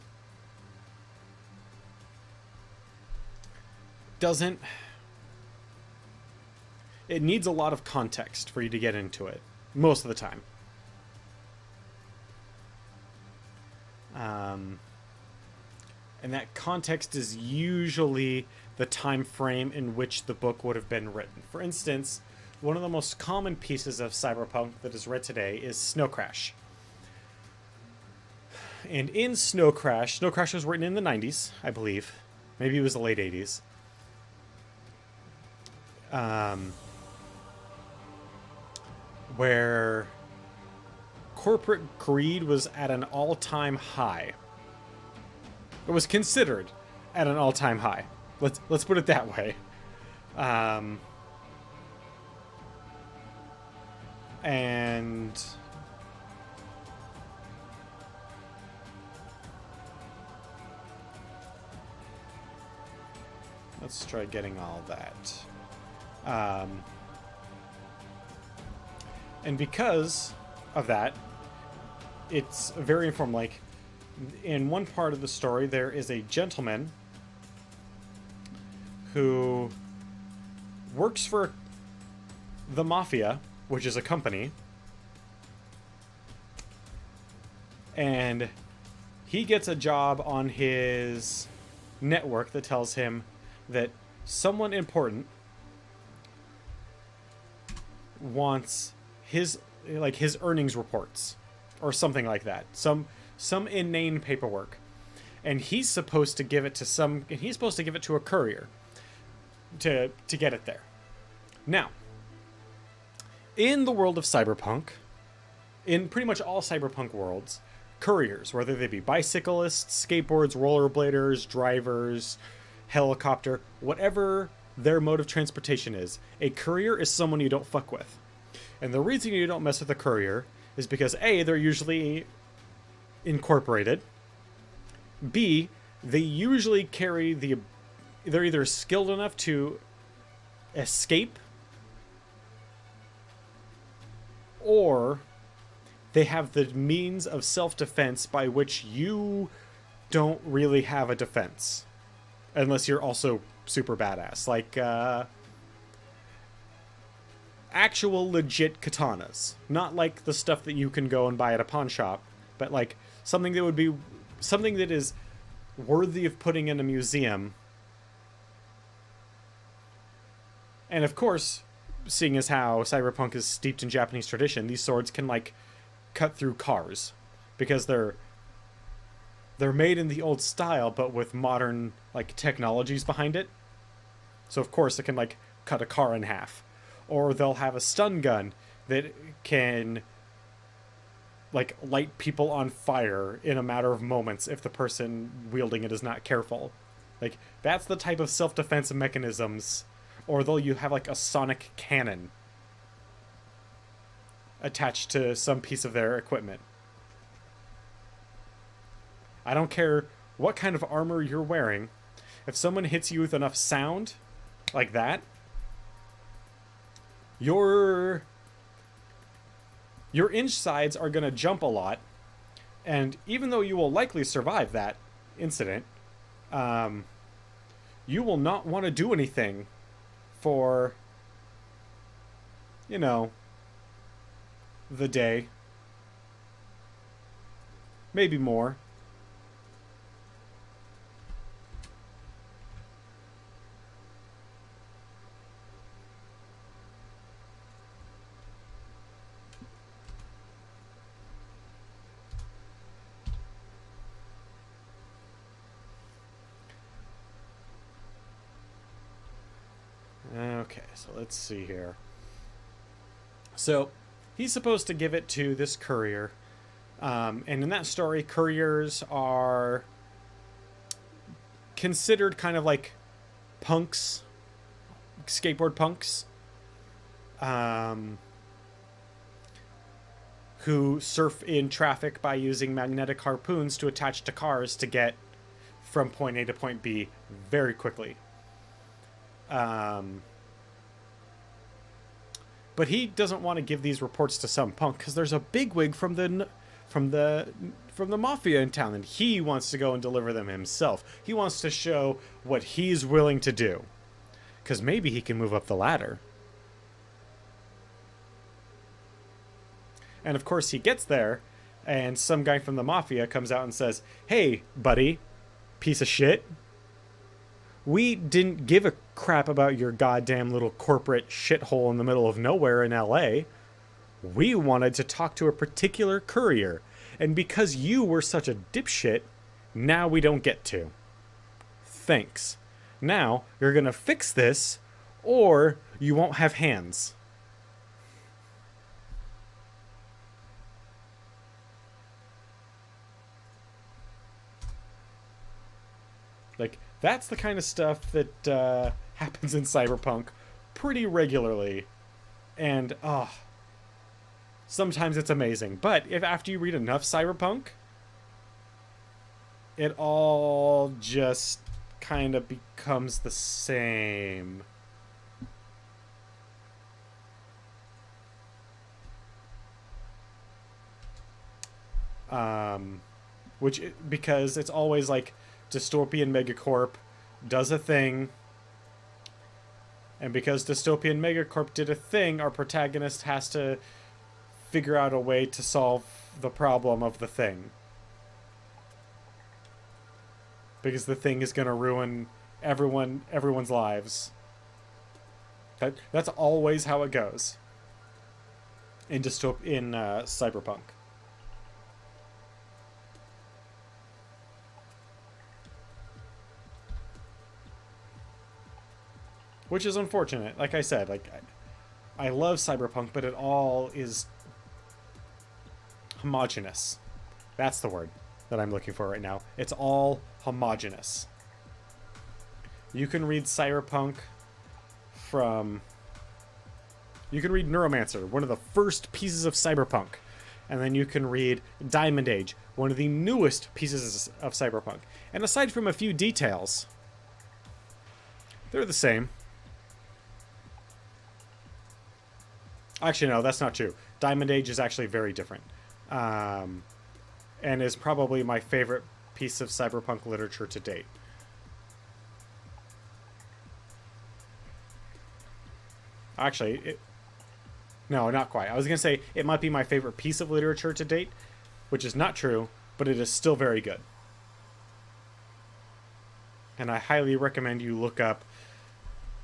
it needs a lot of context for you to get into it most of the time. Um, and that context is usually the time frame in which the book would have been written. For instance, one of the most common pieces of cyberpunk that is read today is Snow Crash. And in Snow Crash was written in the 90s, I believe. Maybe it was the late 80s. Where corporate greed was at an all-time high. It was considered at an all-time high. Let's put it that way. And let's try getting all that. And because of that, it's very informed. Like, in one part of the story, there is a gentleman who works for the Mafia, which is a company, and he gets a job on his network that tells him that someone important wants his earnings reports or something like that, some inane paperwork, and he's supposed to give it to a courier to get it there. Now, in the world of cyberpunk, in pretty much all cyberpunk worlds, couriers, whether they be bicyclists, skateboards, rollerbladers, drivers, helicopter, whatever their mode of transportation is, a courier is someone you don't fuck with. And the reason you don't mess with a courier is because A, they're usually incorporated. B, they usually carry they're either skilled enough to escape, or they have the means of self-defense by which you don't really have a defense. Unless you're also super badass. Like, actual legit katanas. Not like the stuff that you can go and buy at a pawn shop, but like something that is worthy of putting in a museum. And of course, seeing as how cyberpunk is steeped in Japanese tradition, these swords can like cut through cars because they're made in the old style but with modern like technologies behind it. So of course it can like cut a car in half. Or they'll have a stun gun that can like light people on fire in a matter of moments if the person wielding it is not careful. Like, that's the type of self-defense mechanisms. Or you have like a sonic cannon attached to some piece of their equipment. I don't care what kind of armor you're wearing. If someone hits you with enough sound like that, your insides are going to jump a lot, and even though you will likely survive that incident, you will not want to do anything for, the day. Maybe more. Okay, so let's see here. So, he's supposed to give it to this courier. And in that story, couriers are considered kind of like punks, skateboard punks, who surf in traffic by using magnetic harpoons to attach to cars to get from point A to point B very quickly. But he doesn't want to give these reports to some punk because there's a bigwig from the mafia in town, and he wants to go and deliver them himself. He wants to show what he's willing to do, because maybe he can move up the ladder. And of course, he gets there, and some guy from the mafia comes out and says, "Hey, buddy, piece of shit. We didn't give a crap about your goddamn little corporate shithole in the middle of nowhere in LA. We wanted to talk to a particular courier. And because you were such a dipshit, now we don't get to. Thanks. Now you're gonna fix this, or you won't have hands." Like, that's the kind of stuff that happens in Cyberpunk pretty regularly. And, sometimes it's amazing. But if after you read enough Cyberpunk, it all just kind of becomes the same. Because it's always like dystopian megacorp does a thing, and because dystopian megacorp did a thing, our protagonist has to figure out a way to solve the problem of the thing, because the thing is going to ruin everyone's lives. That's always how it goes in Cyberpunk. Which is unfortunate. Like I said, I love Cyberpunk, but it all is homogenous. That's the word that I'm looking for right now. It's all homogenous. You can read Cyberpunk you can read Neuromancer, one of the first pieces of Cyberpunk. And then you can read Diamond Age, one of the newest pieces of Cyberpunk. And aside from a few details, they're the same. Actually, no, that's not true. Diamond Age is actually very different. And is probably my favorite piece of cyberpunk literature to date. Actually, no, not quite. I was going to say it might be my favorite piece of literature to date, which is not true, but it is still very good. And I highly recommend you look up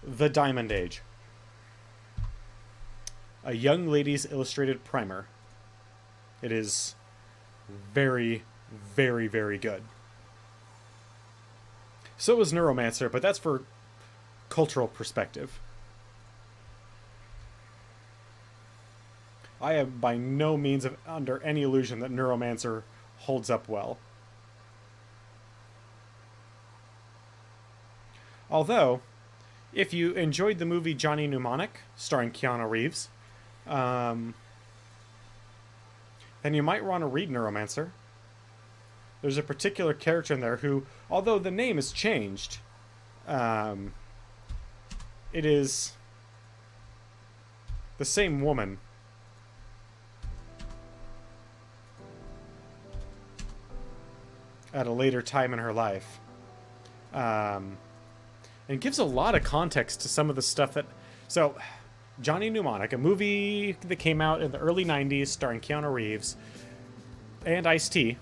The Diamond Age, a young lady's illustrated primer. It is very, very, very good. So is Neuromancer, but that's for cultural perspective. I am by no means under any illusion that Neuromancer holds up well. Although, if you enjoyed the movie Johnny Mnemonic, starring Keanu Reeves, then you might want to read Neuromancer. There's a particular character in there who, although the name is changed, it is the same woman. At a later time in her life. And gives a lot of context to some of the stuff that... So, Johnny Mnemonic, a movie that came out in the early 90s starring Keanu Reeves and Ice-T,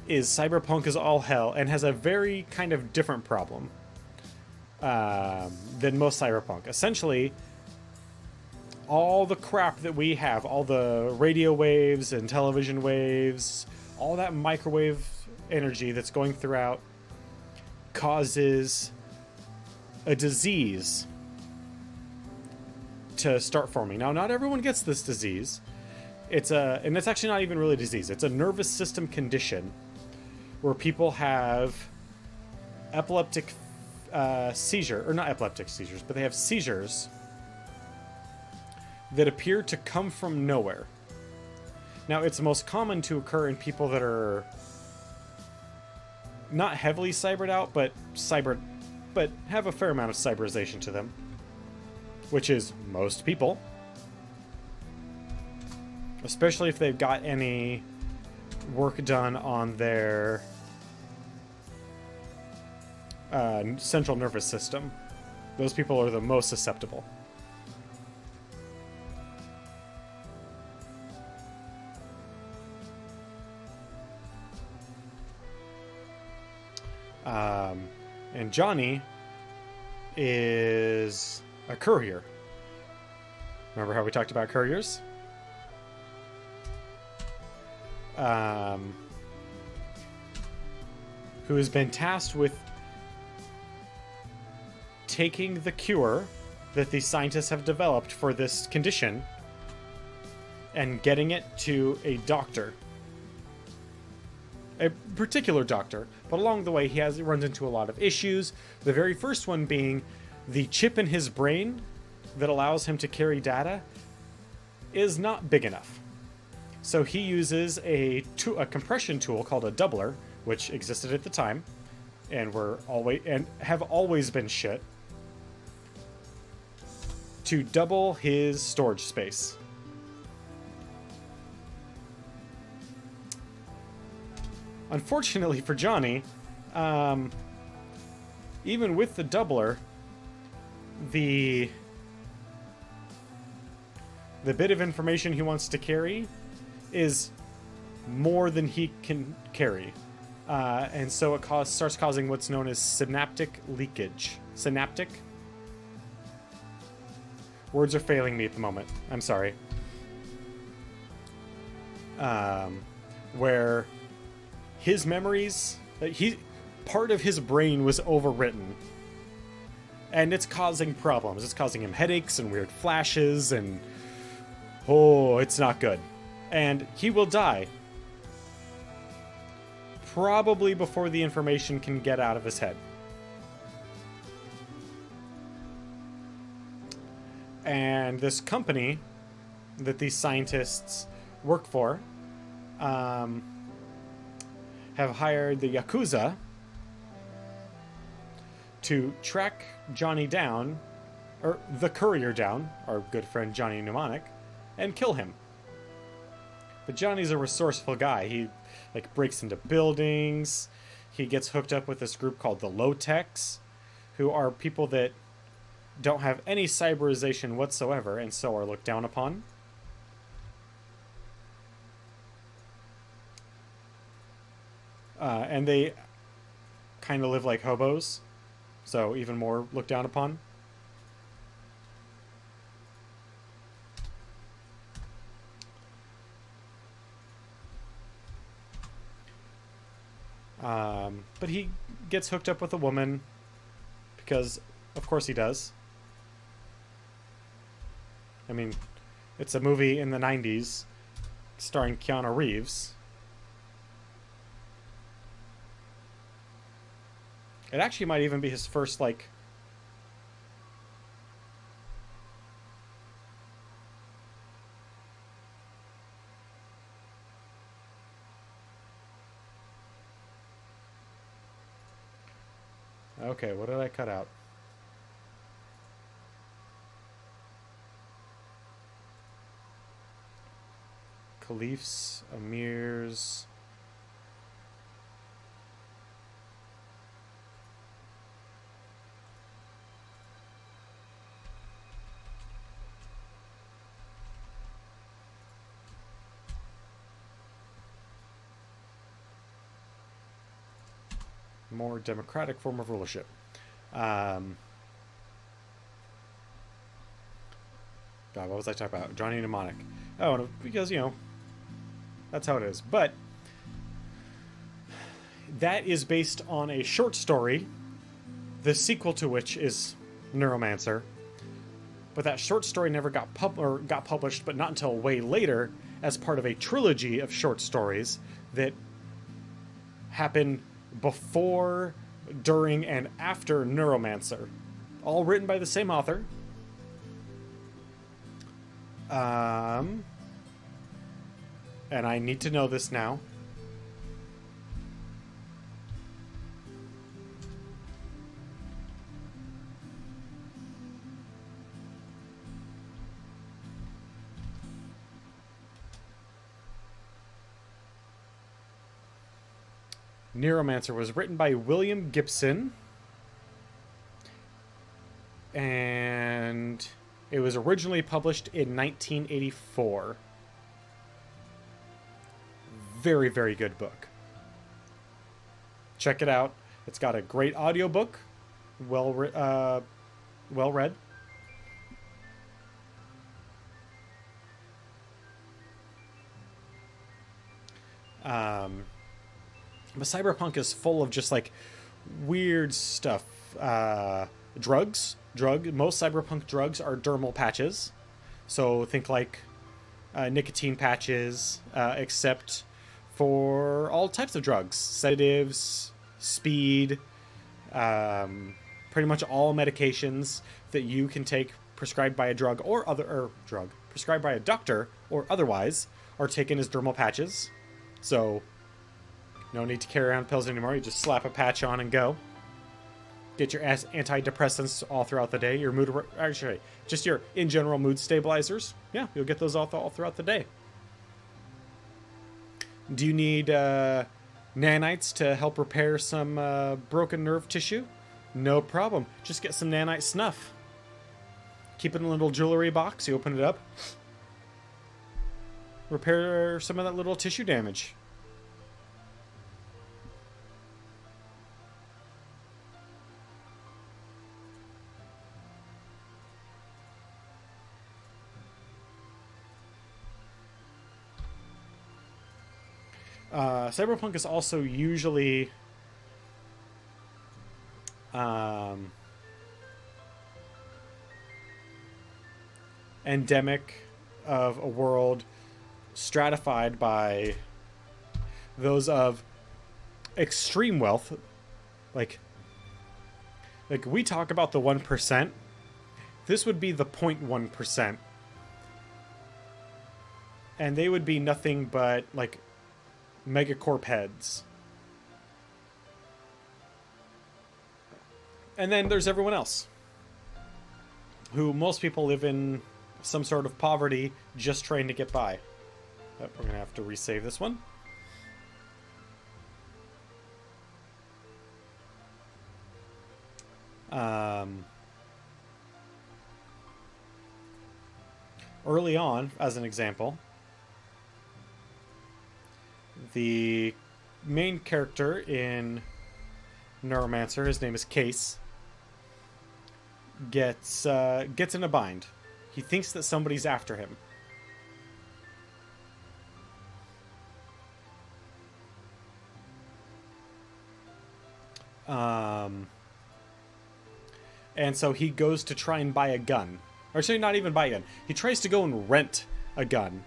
is cyberpunk as all hell and has a very kind of different problem than most cyberpunk. Essentially, all the crap that we have, all the radio waves and television waves, all that microwave energy that's going throughout causes a disease to start forming. Now, not everyone gets this disease. And it's actually not even really a disease. It's a nervous system condition where people have epileptic seizure, or not epileptic seizures, but they have seizures that appear to come from nowhere. Now, it's most common to occur in people that are not heavily cybered out, but have a fair amount of cyberization to them, which is most people, especially if they've got any work done on their central nervous system. Those people are the most susceptible. And Johnny is a courier. Remember how we talked about couriers? Who has been tasked with taking the cure that the scientists have developed for this condition and getting it to a doctor. A particular doctor, but along the way he runs into a lot of issues. The very first one being the chip in his brain that allows him to carry data is not big enough. So he uses a compression tool called a doubler, which existed at the time, and have always been shit, to double his storage space. Unfortunately for Johnny, even with the doubler, the bit of information he wants to carry is more than he can carry. And so it starts causing what's known as synaptic leakage. Synaptic? Words are failing me at the moment. I'm sorry. Where his memories, part of his brain was overwritten. And it's causing problems. It's causing him headaches and weird flashes, and it's not good. And he will die. Probably before the information can get out of his head. And this company that these scientists work for have hired the Yakuza to track Johnny down, or the courier down, our good friend Johnny Mnemonic, and kill him. But Johnny's a resourceful guy. He breaks into buildings. He gets hooked up with this group called the Low-Techs, who are people that don't have any cyberization whatsoever and so are looked down upon. And they kind of live like hobos, so even more looked down upon. But he gets hooked up with a woman because, of course, he does. I mean, it's a movie in the 90s starring Keanu Reeves. It actually might even be his first, Okay, what did I cut out? Caliphs, Emirs. More democratic form of rulership. God, what was I talking about? Johnny Mnemonic. Oh, because, that's how it is. But that is based on a short story, the sequel to which is Neuromancer. But that short story never got published, but not until way later, as part of a trilogy of short stories that happen before, during, and after Neuromancer. All written by the same author. And I need to know this now. Neuromancer was written by William Gibson, and it was originally published in 1984. Very, very good book. Check it out. It's got a great audiobook well read. But cyberpunk is full of just like weird stuff. Most cyberpunk drugs are dermal patches. So think like nicotine patches, except for all types of drugs, sedatives, speed, pretty much all medications that you can take prescribed by a prescribed by a doctor or otherwise are taken as dermal patches. So no need to carry around pills anymore. You just slap a patch on and go. Get your antidepressants all throughout the day. Your actually, just your in general mood stabilizers. Yeah, you'll get those all throughout the day. Do you need nanites to help repair some broken nerve tissue? No problem. Just get some nanite snuff. Keep it in a little jewelry box. You open it up. Repair some of that little tissue damage. Cyberpunk is also usually endemic of a world stratified by those of extreme wealth. Like we talk about the 1%. This would be the 0.1%. And they would be nothing but like megacorp heads. And then there's everyone else, who most people live in some sort of poverty just trying to get by. But we're going to have to resave this one. Early on, as an example, the main character in Neuromancer, his name is Case, gets in a bind. He thinks that somebody's after him. And so he goes to try and buy a gun. Or sorry, not even buy a gun. He tries to go and rent a gun.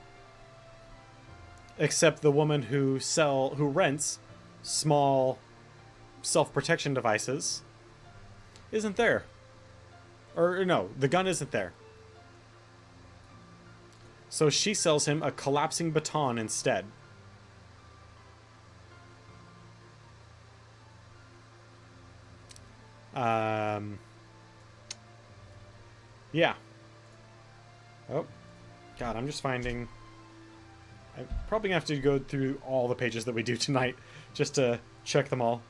Except the woman who rents small self-protection devices isn't there. Or no, the gun isn't there. So she sells him a collapsing baton instead. Yeah. Oh, God, I'm just finding... I'm probably going to have to go through all the pages that we do tonight just to check them all.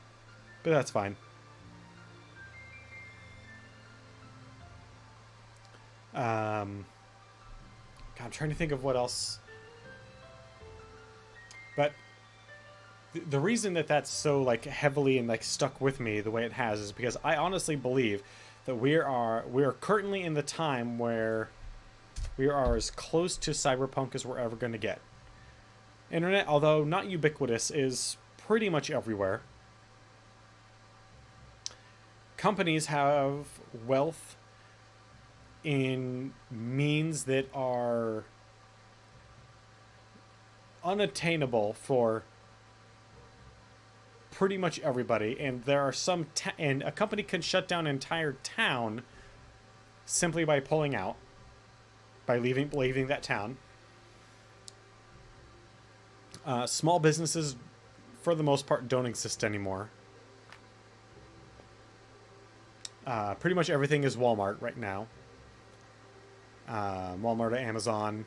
But that's fine. God, I'm trying to think of what else. But the reason that that's so like heavily and like stuck with me the way it has is because I honestly believe that we are currently in the time where we are as close to cyberpunk as we're ever going to get. Internet, although not ubiquitous, is pretty much everywhere. Companies have wealth in means that are unattainable for pretty much everybody, and there are some and a company can shut down an entire town simply by pulling out, by leaving that town. Small businesses, for the most part, don't exist anymore. Pretty much everything is Walmart right now. Walmart or Amazon.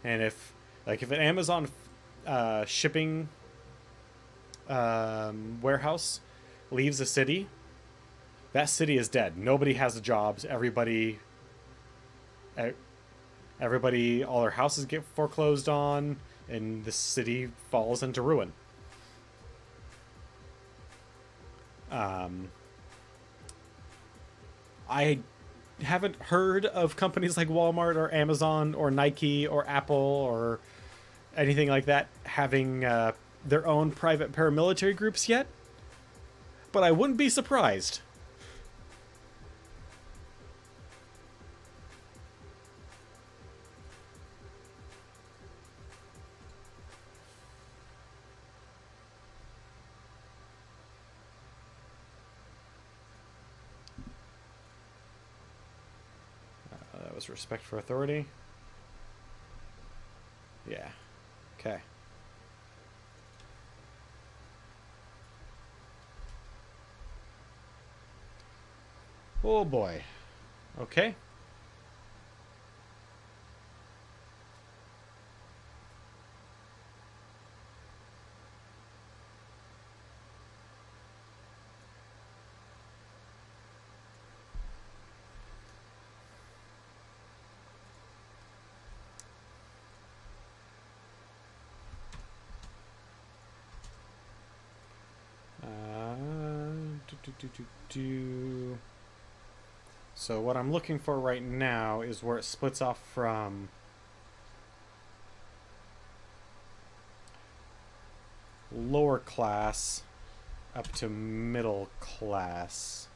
And if an Amazon shipping warehouse leaves a city, that city is dead. Nobody has the jobs. Everybody, all their houses get foreclosed on, and the city falls into ruin. I haven't heard of companies like Walmart or Amazon or Nike or Apple or anything like that having their own private paramilitary groups yet, but I wouldn't be surprised. That was respect for authority. Yeah. Okay. Oh boy. Okay. Do. So what I'm looking for right now is where it splits off from lower class up to middle class.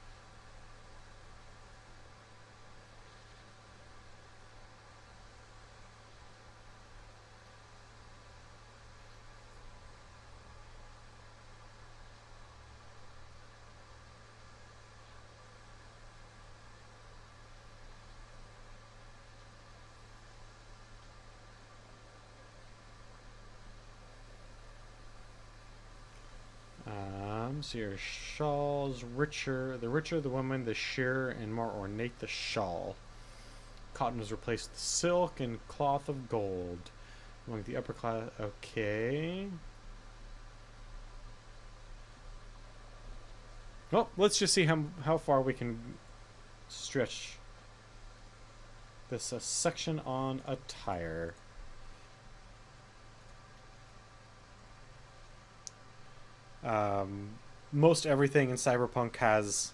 So your shawl's richer. The richer the woman, the sheerer and more ornate the shawl. Cotton was replaced with silk and cloth of gold. Among the upper class, okay. Well, let's just see how far we can stretch this section on attire. Most everything in Cyberpunk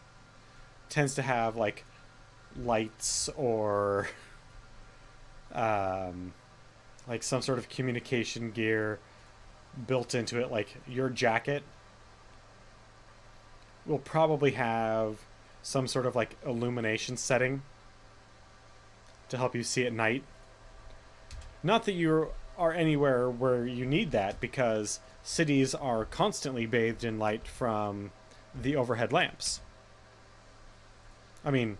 tends to have like lights or like some sort of communication gear built into it. Like your jacket will probably have some sort of like illumination setting to help you see at night. Not that you are anywhere where you need that, because cities are constantly bathed in light from the overhead lamps. I mean,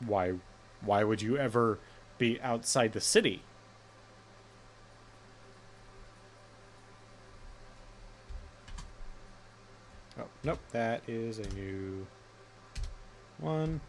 why would you ever be outside the city? Oh, nope, that is a new one.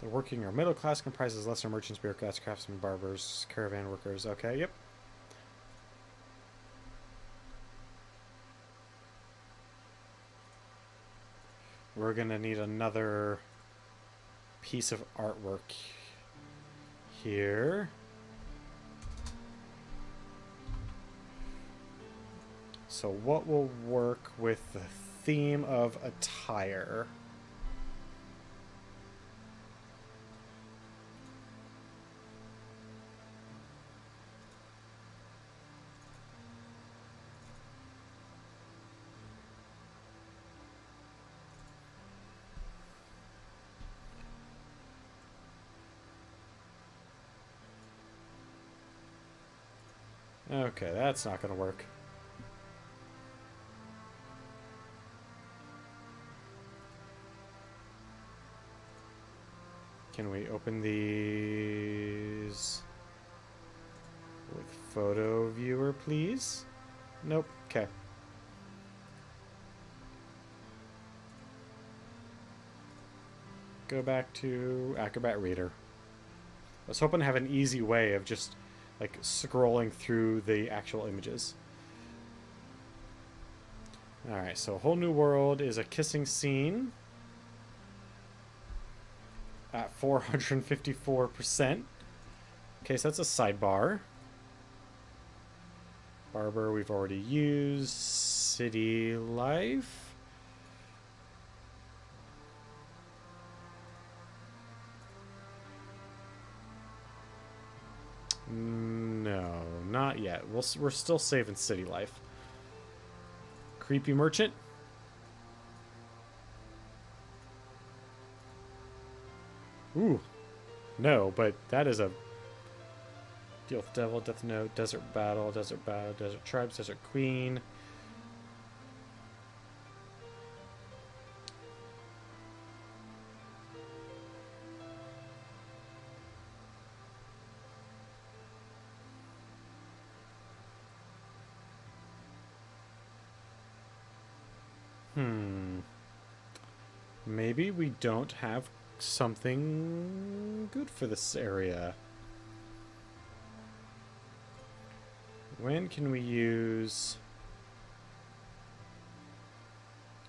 The working or middle class comprises lesser merchants, bureaucrats, craftsmen, barbers, caravan workers. Okay, yep. We're gonna need another piece of artwork here. So what will work with the theme of attire? Okay, that's not going to work. Can we open these with photo viewer, please? Nope. Okay. Go back to Acrobat Reader. I was hoping to have an easy way of just like scrolling through the actual images. Alright, so Whole New World is a kissing scene. at 454%. Okay, so that's a sidebar. Barber we've already used. City life. No, not yet. We're still saving city life. Creepy merchant. Ooh. No, but that is a deal with the devil, death note, desert battle, desert tribes, desert queen. Maybe we don't have something good for this area. When can we use...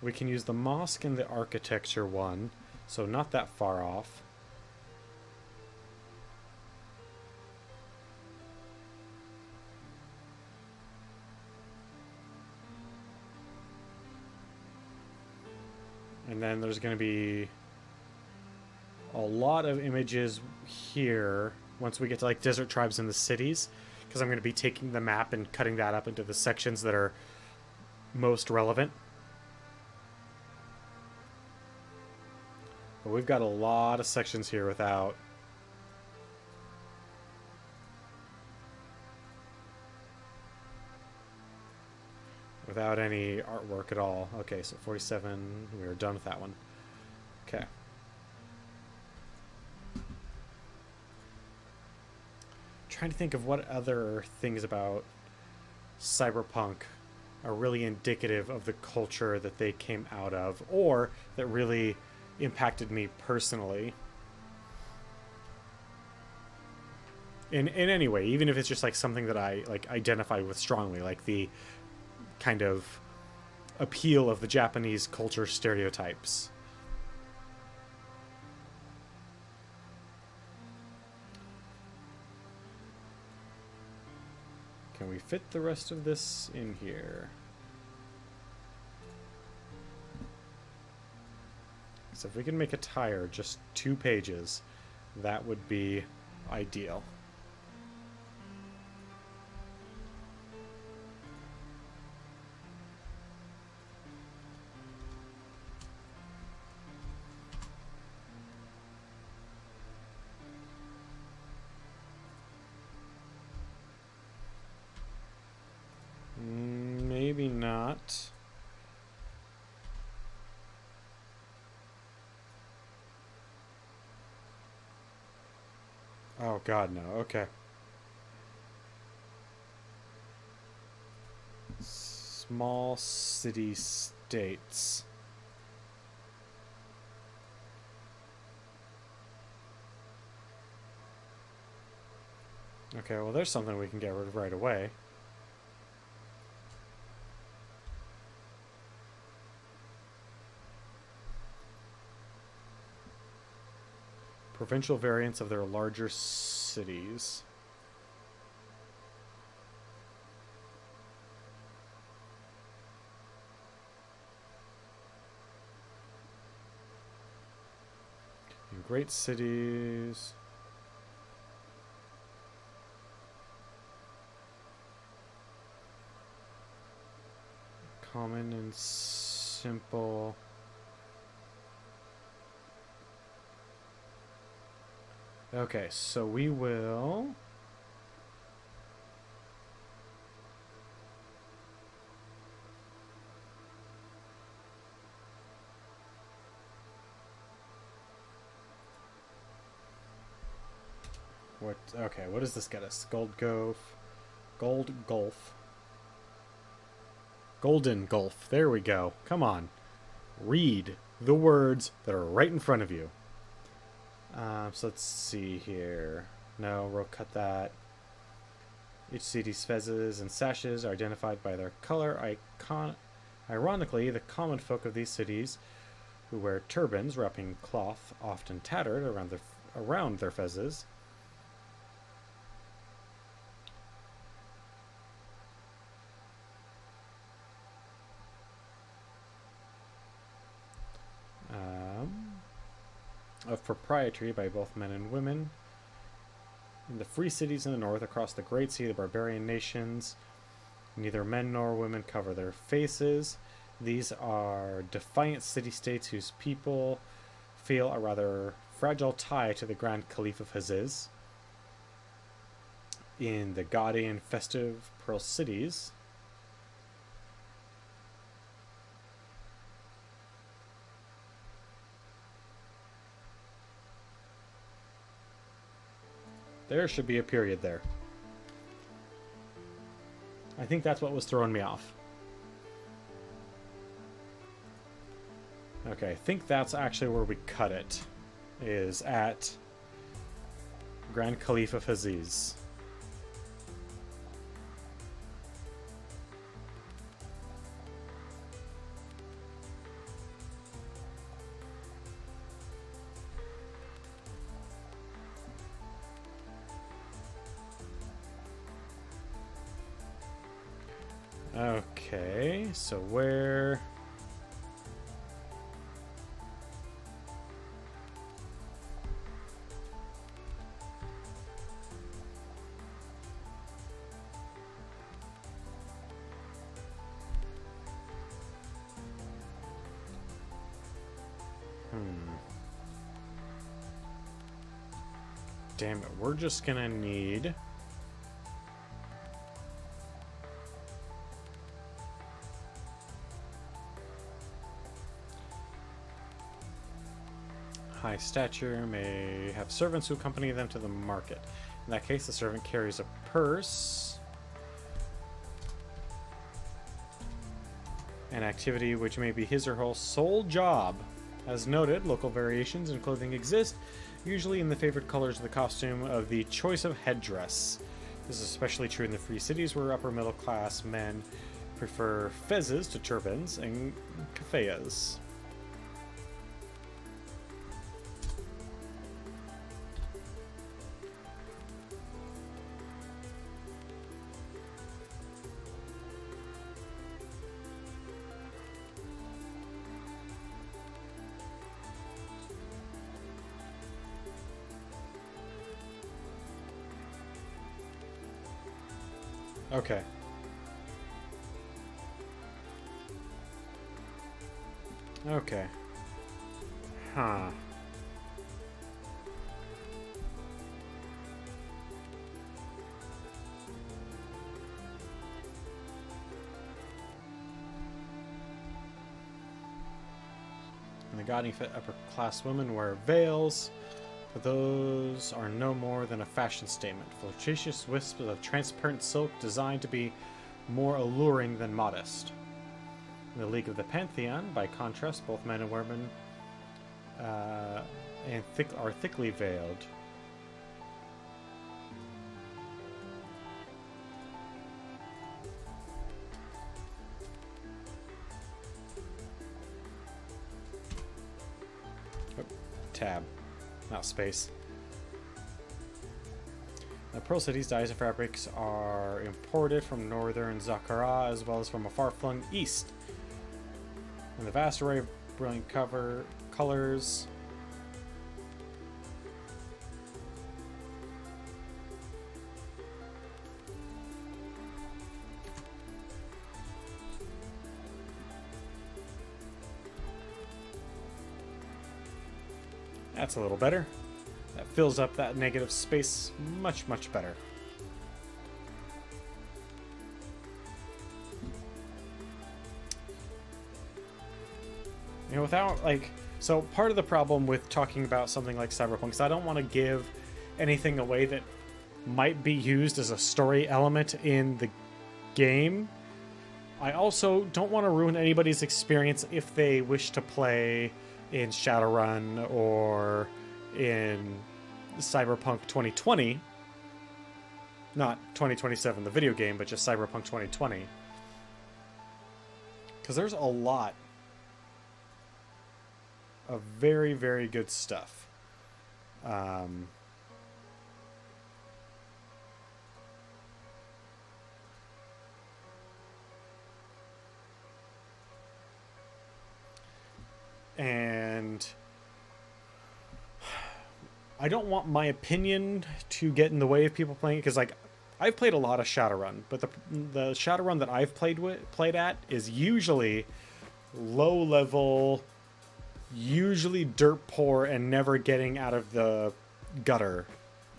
We can use the mosque and the architecture one, so not that far off. And then there's going to be a lot of images here once we get to like desert tribes in the cities, because I'm going to be taking the map and cutting that up into the sections that are most relevant. But we've got a lot of sections here without any artwork at all. Okay, so 47, we are done with that one. Okay. Trying to think of what other things about cyberpunk are really indicative of the culture that they came out of, or that really impacted me personally. In any way, even if it's just like something that I like identify with strongly, like the kind of appeal of the Japanese culture stereotypes. Can we fit the rest of this in here? So if we can make a tire just 2 pages, that would be ideal. Maybe not. Oh god, no. Okay. Small city states. Okay, well there's something we can get rid of right away. Provincial variants of their larger cities. In great cities. Common and simple. Okay, so we will... What? Okay, what does this get us? Gold Gulf. Gold Gulf. Golden Gulf. There we go. Come on. Read the words that are right in front of you. So let's see here. No, we'll cut that. Each city's fezzes and sashes are identified by their color. Ironically, the common folk of these cities who wear turbans wrapping cloth often tattered around their fezzes. Of proprietary by both men and women. In the free cities in the north, across the Great Sea, the barbarian nations, neither men nor women cover their faces. These are defiant city-states whose people feel a rather fragile tie to the Grand Caliph of Haziz. In the gaudy and festive Pearl cities, there should be a period there. I think that's what was throwing me off. Okay, I think that's actually where we cut it. Is at Grand Caliph of Haziz. Okay, so where... Damn it, we're just gonna need... high stature, may have servants who accompany them to the market. In that case, the servant carries a purse. An activity which may be his or her sole job. As noted, local variations in clothing exist, usually in the favored colors of the costume of the choice of headdress. This is especially true in the free cities where upper middle class men prefer fezzes to turbans and keffiyehs. Okay. Okay. Huh. And the gaudy upper class women wear veils, but those are no more than a fashion statement. Flirtatious wisps of transparent silk designed to be more alluring than modest. In the League of the Pantheon, by contrast, both men and women are thickly veiled. Oh, tab. Not space. The Pearl City's dyes and fabrics are imported from northern Zakhara as well as from a far-flung east. And the vast array of brilliant colors That's a little better. That fills up that negative space much, much better. You know, without, like... So, part of the problem with talking about something like Cyberpunk is I don't want to give anything away that might be used as a story element in the game. I also don't want to ruin anybody's experience if they wish to play in Shadowrun or in Cyberpunk 2020. Not 2027, the video game, but just Cyberpunk 2020. Because there's a lot of very, very good stuff. Um, and I don't want my opinion to get in the way of people playing it, because like I've played a lot of Shadowrun, but the Shadowrun that I've played at is usually low level, usually dirt poor, and never getting out of the gutter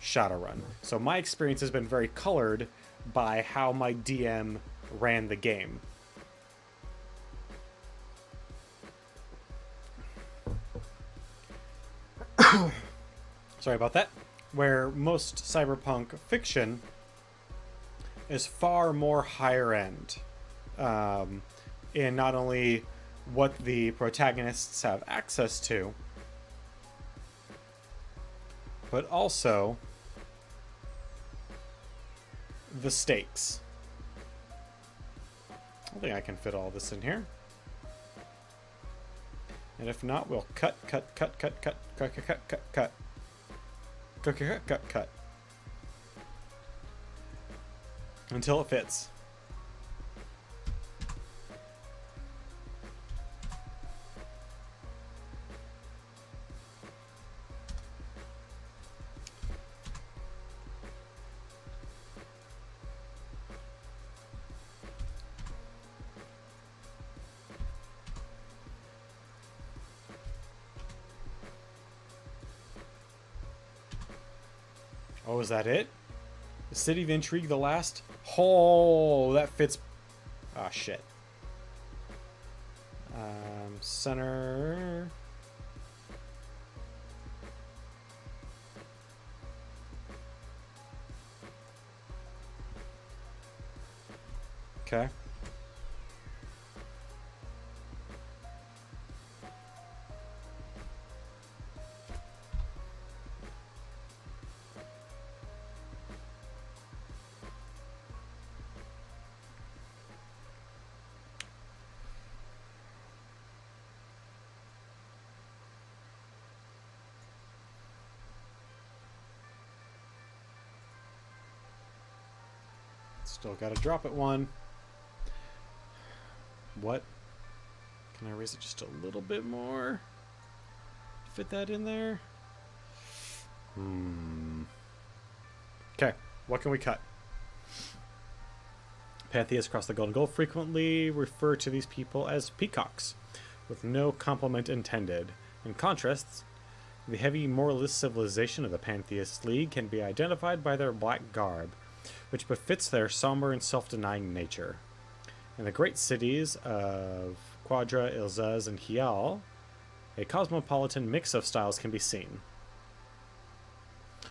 Shadowrun. So my experience has been very colored by how my DM ran the game. Sorry about that. Where most cyberpunk fiction is far more higher end in not only what the protagonists have access to, but also the stakes. I think I can fit all this in here. And if not, we'll cut. Until it fits. Oh, is that it? The City of Intrigue, the last? Oh, that fits. Ah, shit. Center. Okay. Still gotta drop it one. What? Can I raise it just a little bit more? Fit that in there? Okay, what can we cut? Pantheists across the Golden Gulf frequently refer to these people as peacocks, with no compliment intended. In contrast, the heavy moralist civilization of the Pantheist League can be identified by their black garb, which befits their somber and self-denying nature. In the great cities of Quadra, Ilzaz, and Hial, a cosmopolitan mix of styles can be seen.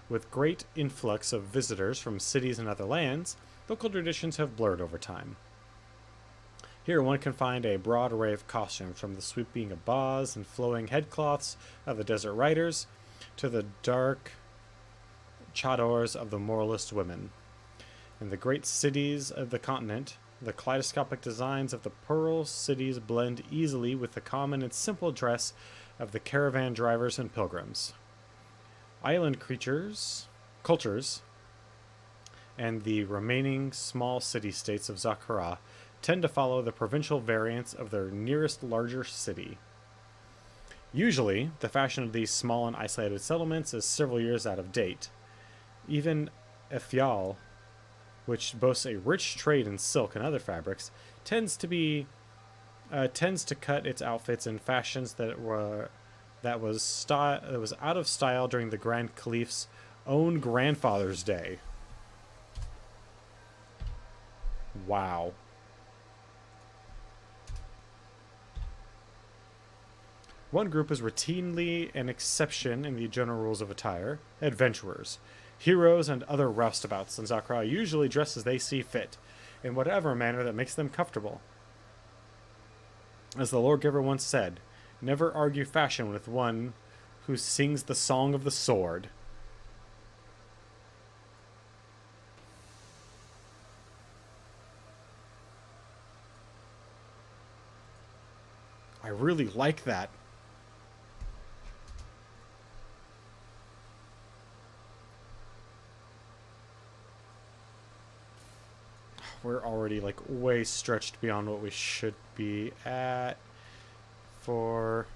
With great influx of visitors from cities and other lands, local traditions have blurred over time. Here one can find a broad array of costumes, from the sweeping abbas and flowing headcloths of the desert riders to the dark chadors of the moralist women. In the great cities of the continent, the kaleidoscopic designs of the Pearl cities blend easily with the common and simple dress of the caravan drivers and pilgrims. Island cultures, and the remaining small city-states of Zakhara tend to follow the provincial variants of their nearest larger city. Usually, the fashion of these small and isolated settlements is several years out of date. Even Ethial, which boasts a rich trade in silk and other fabrics, tends to cut its outfits in fashions that was out of style during the Grand Caliph's own grandfather's day. Wow. One group is routinely an exception in the general rules of attire: adventurers. Heroes and other roustabouts in Zakhara usually dress as they see fit, in whatever manner that makes them comfortable. As the Lawgiver once said, never argue fashion with one who sings the song of the sword. I really like that. we're already like way stretched beyond what we should be at for...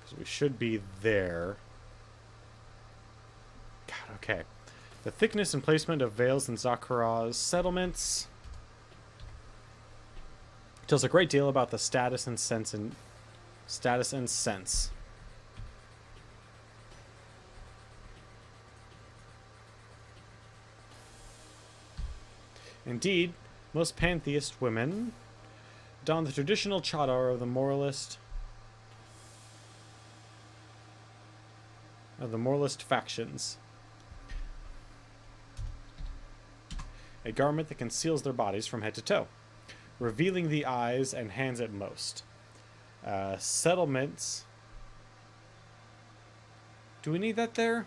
Because we should be there. God, okay. The thickness and placement of veils in Zakara's settlements tells a great deal about the status and sense. Indeed, most pantheist women don the traditional chador of the moralist factions. A garment that conceals their bodies from head to toe, revealing the eyes and hands at most. Settlements. Do we need that there?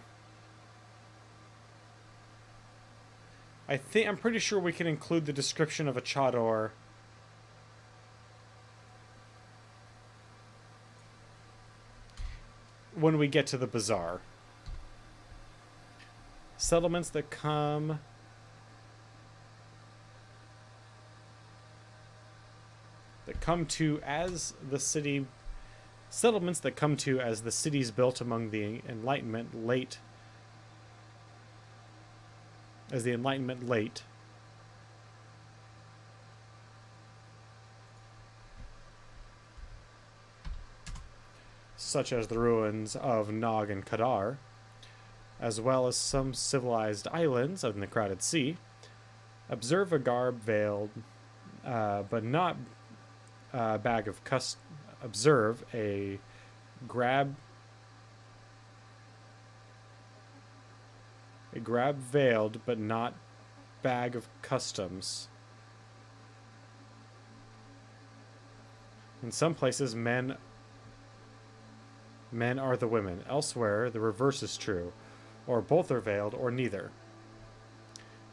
I'm pretty sure we can include the description of a chador when we get to the bazaar. Settlements that come to as the city settlements that come to as the cities built among the Enlightenment late such as the ruins of Nog and Kadar, as well as some civilized islands in the crowded sea, observe a garb veiled but not bag of observe a grab veiled but not bag of customs. In some places men are the women. Elsewhere the reverse is true, or both are veiled or neither.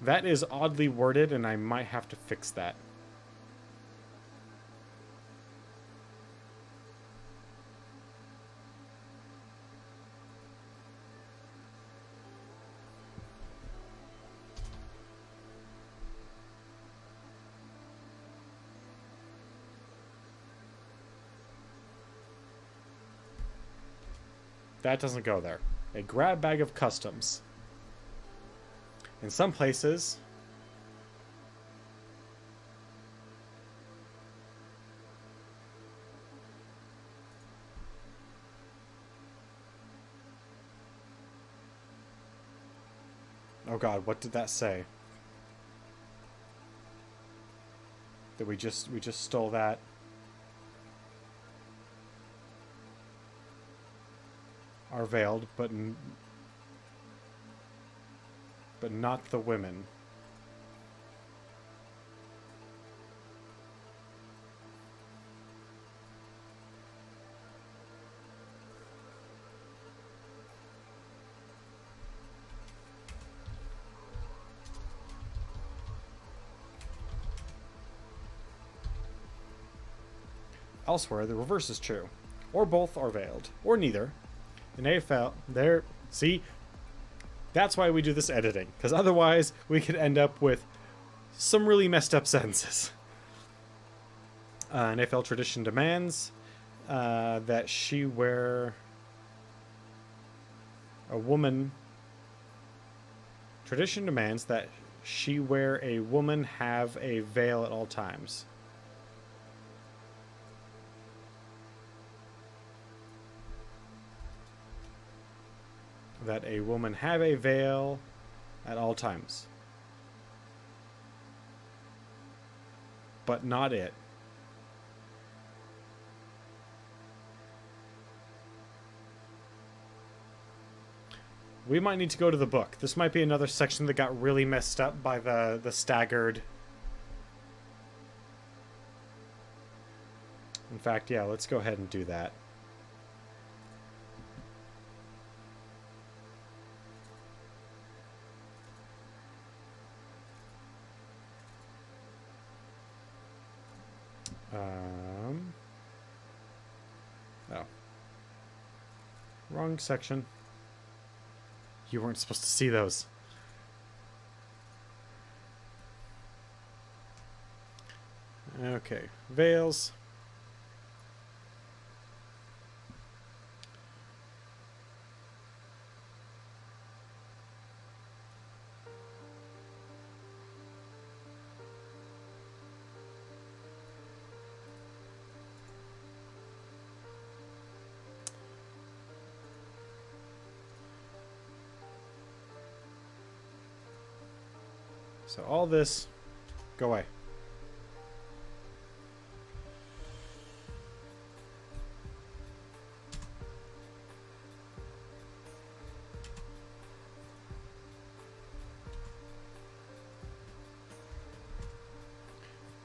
That is oddly worded and I might have to fix that. That doesn't go there. A grab bag of customs. In some places, oh God, what did that say? That we just stole that. Are veiled, but not the women. Elsewhere, the reverse is true. Or both are veiled. Or neither. In AFL, there, see? That's why we do this editing. Because otherwise, we could end up with some really messed up sentences. An AFL tradition demands that she wear a woman... Tradition demands that she wear a woman have a veil at all times. That a woman have a veil at all times. But not it. We might need to go to the book. This might be another section that got really messed up by the staggered. In fact, yeah, let's go ahead and do that. Oh. Wrong section. You weren't supposed to see those. Okay, veils. So all this, go away.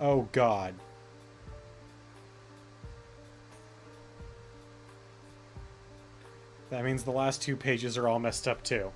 Oh God. That means the last 2 pages are all messed up too.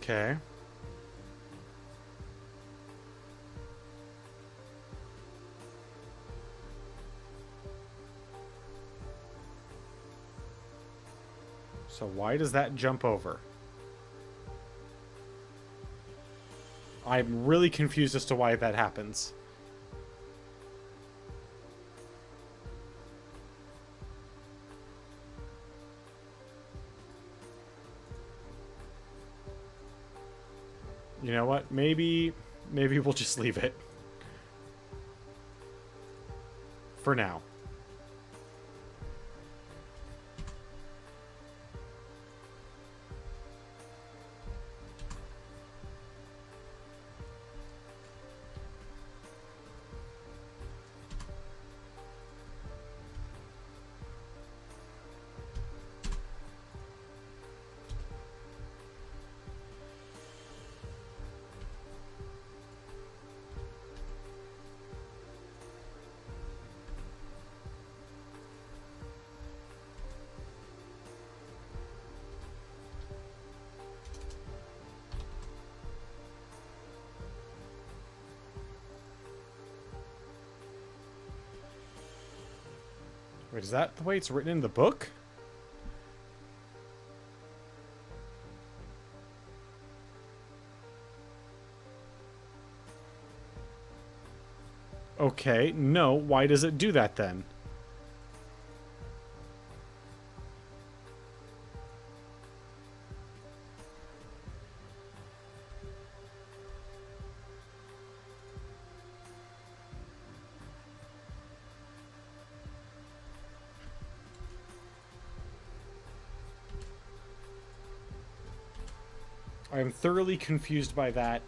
Okay. So why does that jump over? I'm really confused as to why that happens. You know what? Maybe we'll just leave it. For now. Wait, is that the way it's written in the book? Okay, no, why does it do that then? I am thoroughly confused by that.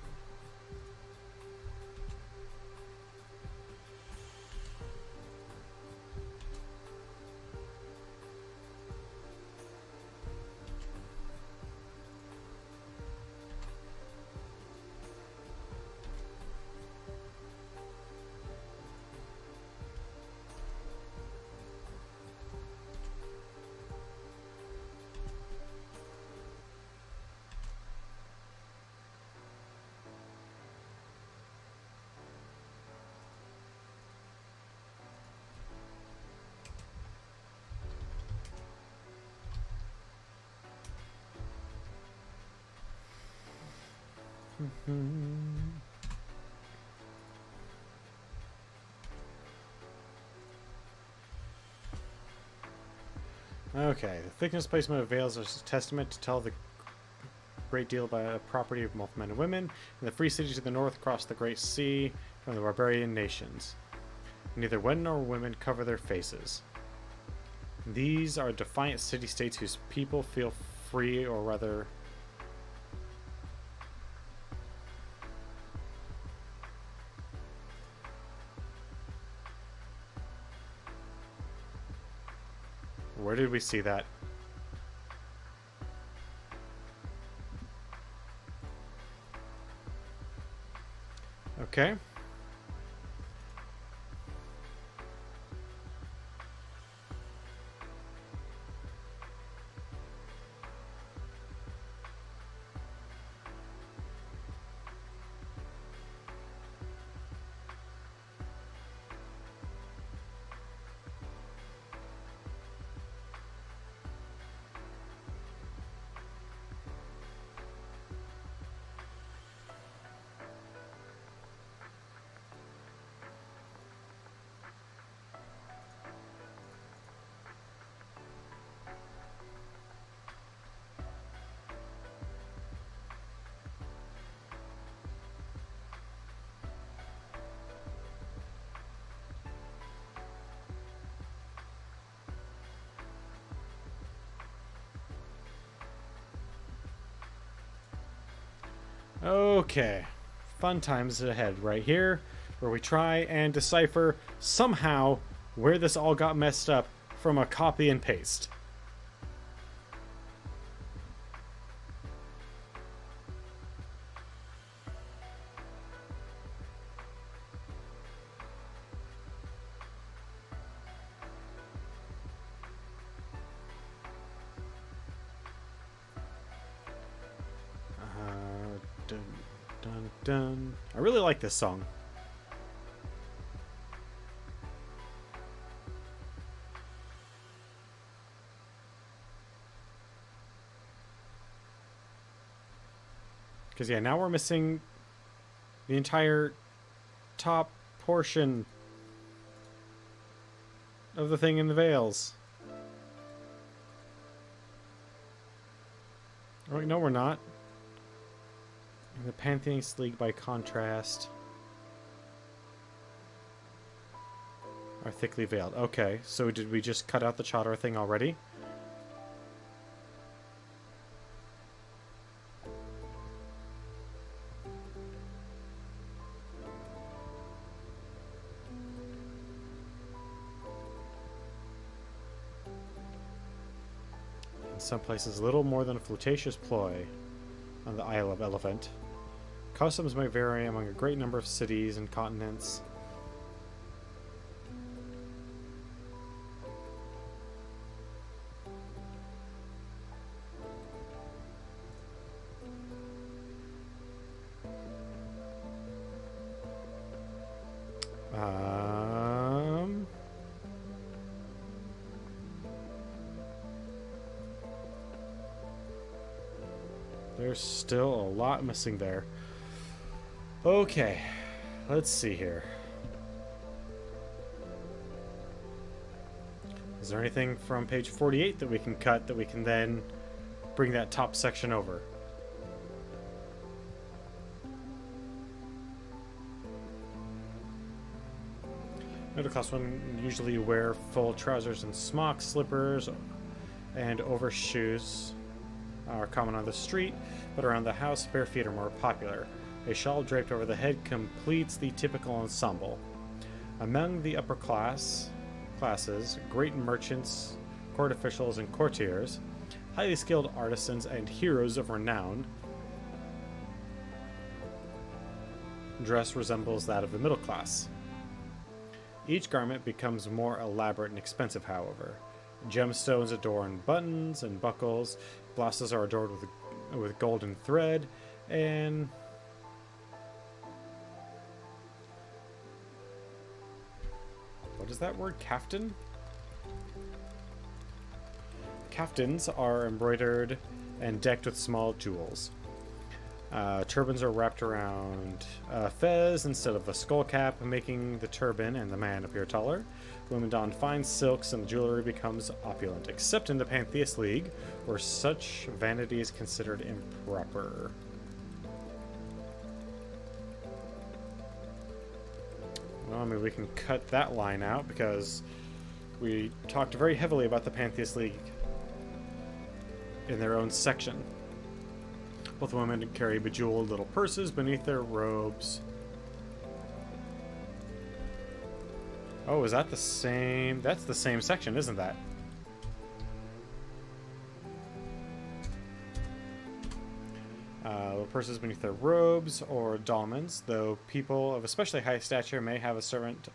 Okay, the thickness placement of veils is a testament to tell the great deal about the property of both men and women, and the free cities to the north cross the great sea from the barbarian nations. Neither men nor women cover their faces. These are defiant city-states whose people feel free, or rather... Where did we see that? Okay. Okay. Fun times ahead right here, where we try and decipher somehow where this all got messed up from a copy and paste. Dun, dun, dun. I really like this song. Because, yeah, now we're missing the entire top portion of the thing in the veils. Oh, wait, no, we're not. The Pantheist League, by contrast, are thickly veiled. Okay, so did we just cut out the Chadar thing already? In some places, little more than a flirtatious ploy on the Isle of Elephant. Customs may vary among a great number of cities and continents. There's still a lot missing there. Okay, let's see here. Is there anything from page 48 that we can cut that we can then bring that top section over? Middle class women usually wear full trousers and smocks, slippers, and overshoes are common on the street, but around the house, bare feet are more popular. A shawl draped over the head completes the typical ensemble. Among the upper classes, great merchants, court officials, and courtiers, highly skilled artisans, and heroes of renown, dress resembles that of the middle class. Each garment becomes more elaborate and expensive, however. Gemstones adorn buttons and buckles, blouses are adorned with golden thread, and what is that word? Kaftan? Kaftans are embroidered and decked with small jewels. Turbans are wrapped around a fez instead of a skull cap, making the turban and the man appear taller. Women don fine silks and the jewelry becomes opulent, except in the Pantheist League, where such vanity is considered improper. Well, I mean, we can cut that line out because we talked very heavily about the Pantheist League in their own section. Both women carry bejeweled little purses beneath their robes. Oh, is that the same? That's the same section, isn't that? Little purses beneath their robes or dolmens, though people of especially high stature may have a servant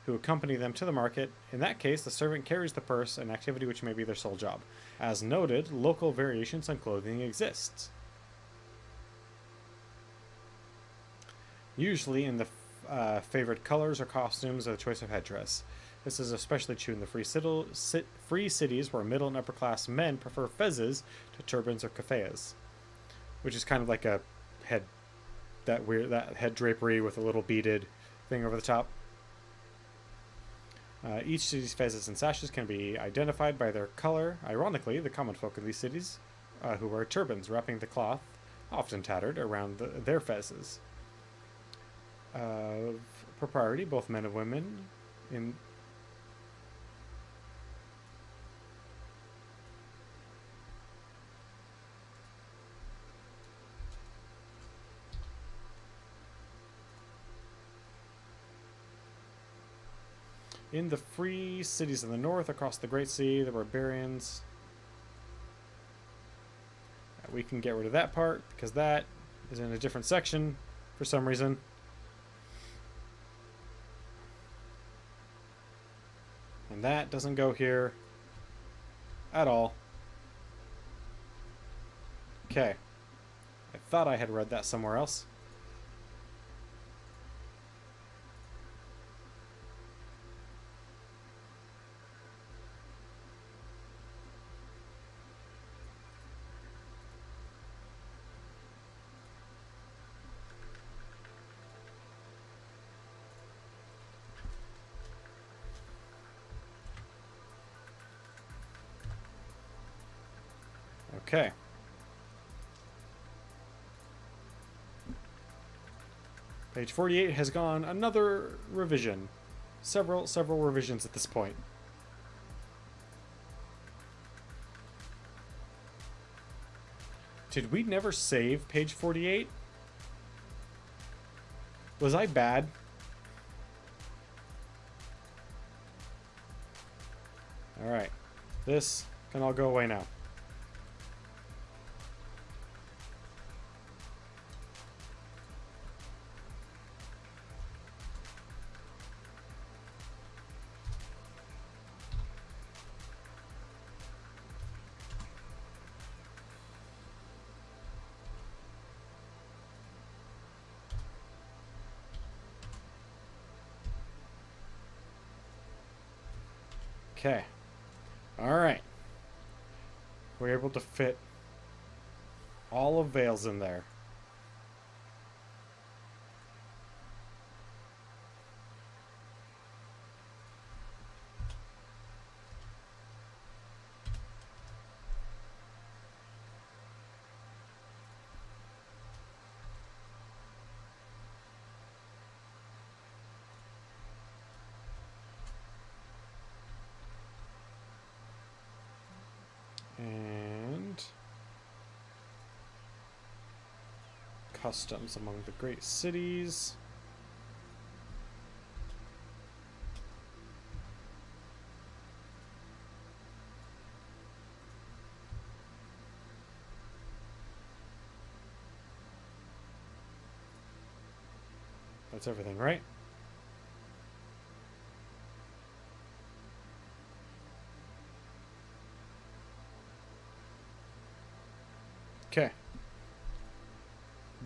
who accompany them to the market. In that case, the servant carries the purse, an activity which may be their sole job. As noted, local variations on clothing exist. Usually in the favorite colors or costumes or the choice of headdress. This is especially true in the free cities where middle and upper class men prefer fezzes to turbans or keffiyehs, which is kind of like a head, that head drapery with a little beaded thing over the top. Each city's fezzes and sashes can be identified by their color. Ironically, the common folk in these cities who wear turbans, wrapping the cloth, often tattered, around their fezzes. Of propriety, both men and women in In the free cities in the north, across the Great Sea, the barbarians. We can get rid of that part because that is in a different section for some reason. And that doesn't go here at all. Okay. I thought I had read that somewhere else. Okay. Page 48 has gone another revision. Several revisions at this point. Did we never save page 48? Was I bad? Alright. This can all go away now. Okay. Alright. We're able to fit all of Vales in there. And customs among the great cities. That's everything, right? Okay.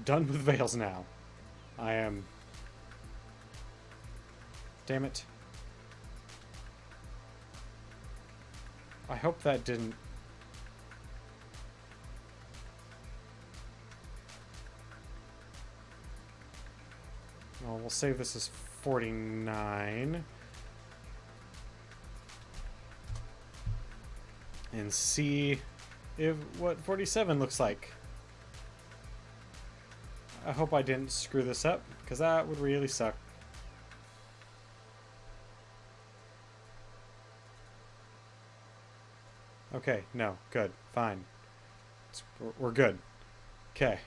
Done with Vales now. I am... Damn it. I hope that didn't... Well, we'll save this as 49. And see if what 47 looks like. I hope I didn't screw this up, because that would really suck. Okay, no, good, fine. We're good. Okay.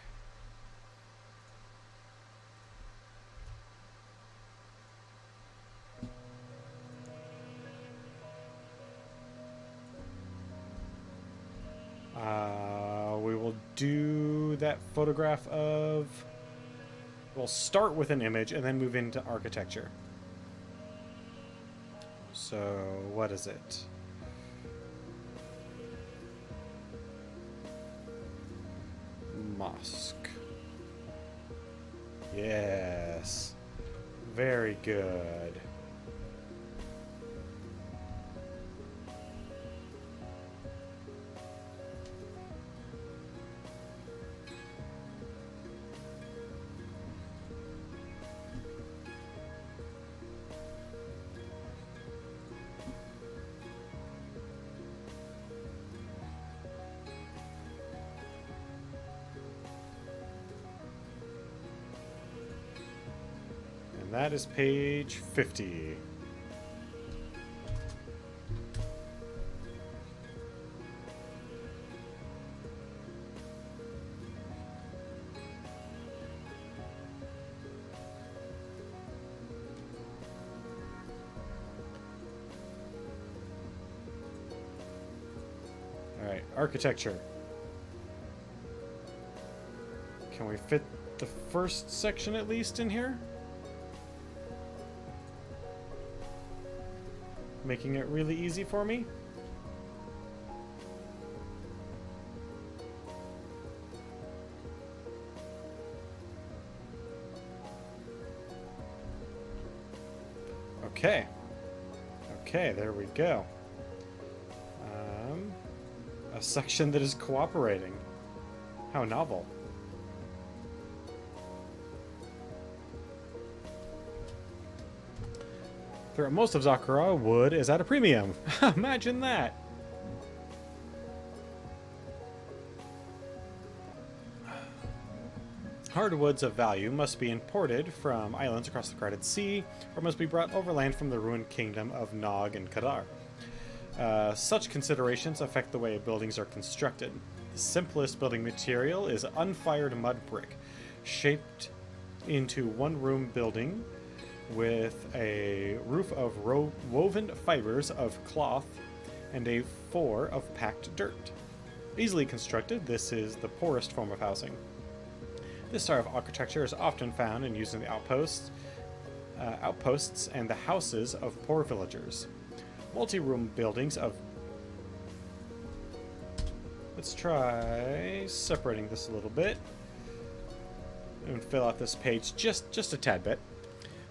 We will do that photograph of... We'll start with an image and then move into architecture. So, what is it? Mosque. Yes. Very good. That is page 50. Alright, architecture. Can we fit the first section at least in here? Making it really easy for me. Okay. Okay, there we go. A section that is cooperating. How novel. Throughout most of Zakura, wood is at a premium. Imagine that! Hardwoods of value must be imported from islands across the Crowded Sea, or must be brought overland from the ruined kingdom of Nog and Kadar. Such considerations affect the way buildings are constructed. The simplest building material is unfired mud brick, shaped into one-room building with a roof of woven fibers of cloth and a floor of packed dirt. Easily constructed, this is the poorest form of housing. This style of architecture is often found and used in the outposts and the houses of poor villagers. Multi-room buildings of... Let's try separating this a little bit and fill out this page just a tad bit.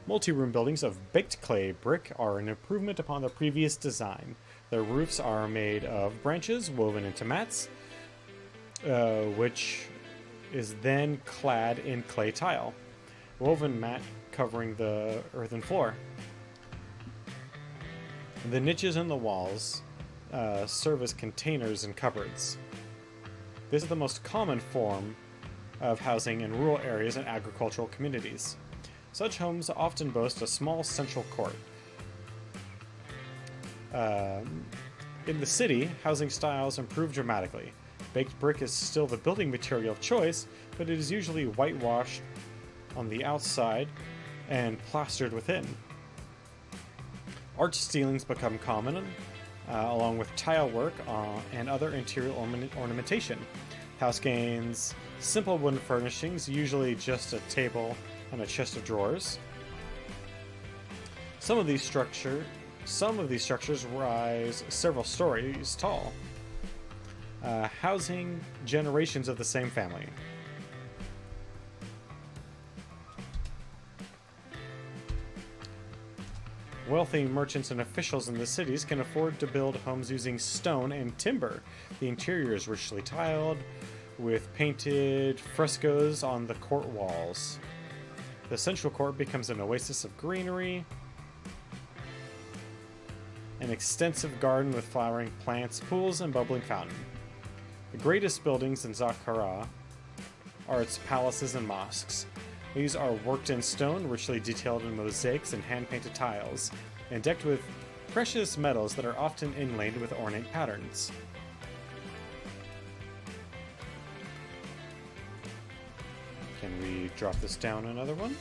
Multi-room buildings of baked clay brick are an improvement upon the previous design. Their roofs are made of branches woven into mats, which is then clad in clay tile. Woven mat covering the earthen floor. The niches in the walls serve as containers and cupboards. This is the most common form of housing in rural areas and agricultural communities. Such homes often boast a small central court. In the city, housing styles improve dramatically. Baked brick is still the building material of choice, but it is usually whitewashed on the outside and plastered within. Arched ceilings become common, along with tile work and other interior ornamentation. House gains simple wooden furnishings, usually just a table and a chest of drawers. Some of these structures rise several stories tall, housing generations of the same family. Wealthy merchants and officials in the cities can afford to build homes using stone and timber. The interior is richly tiled, with painted frescoes on the court walls. The central court becomes an oasis of greenery. An extensive garden with flowering plants, pools, and bubbling fountain. The greatest buildings in Zakara are its palaces and mosques. These are worked in stone, richly detailed in mosaics and hand-painted tiles, and decked with precious metals that are often inlaid with ornate patterns. Can we drop this down another one?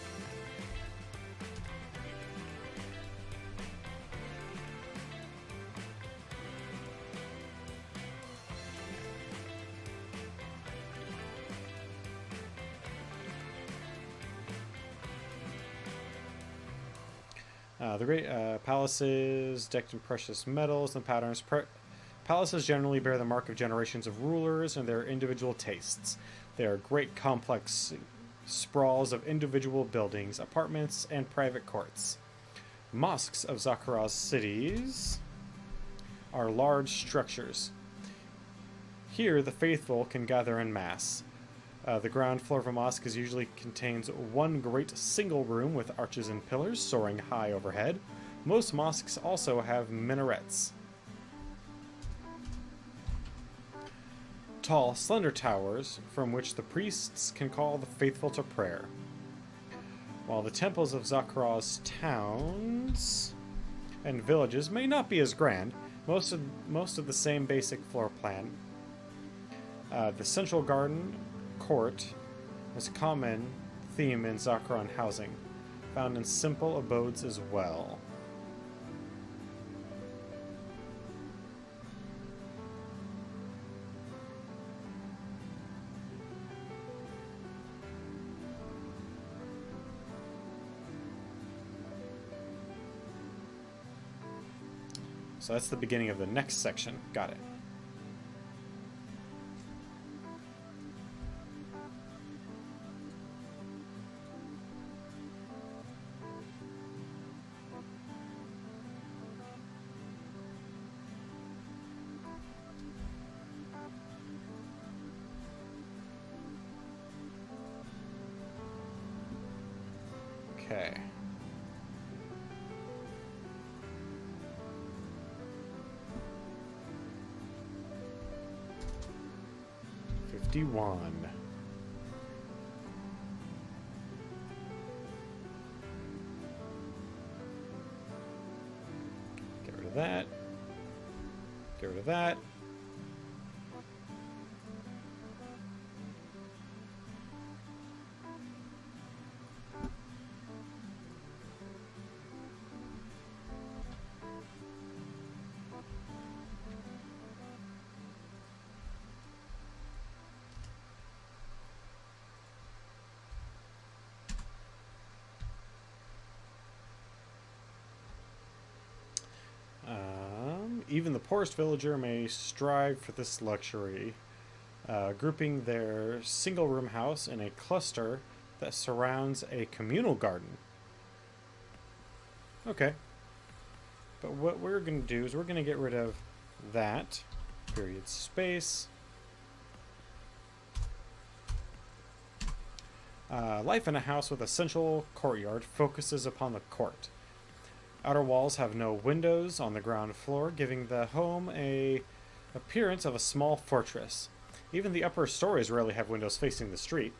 The great palaces decked in precious metals and patterns. Palaces generally bear the mark of generations of rulers and their individual tastes. They are great complex sprawls of individual buildings, apartments, and private courts. Mosques of Zakara's cities are large structures. Here, the faithful can gather en masse. The ground floor of a mosque usually contains one great single room with arches and pillars soaring high overhead. Most mosques also have minarets. Tall, slender towers from which the priests can call the faithful to prayer. While the temples of Zakara's towns and villages may not be as grand, most of the same basic floor plan. The central garden court is a common theme in Zakaran housing, found in simple abodes as well. So that's the beginning of the next section. Got it. Okay. $51. Get rid of that. Get rid of that. Even the poorest villager may strive for this luxury, grouping their single-room house in a cluster that surrounds a communal garden. Okay. But what we're going to do is we're going to get rid of that. Period space. Life in a house with a central courtyard focuses upon the court. Outer walls have no windows on the ground floor, giving the home a appearance of a small fortress. Even the upper stories rarely have windows facing the street.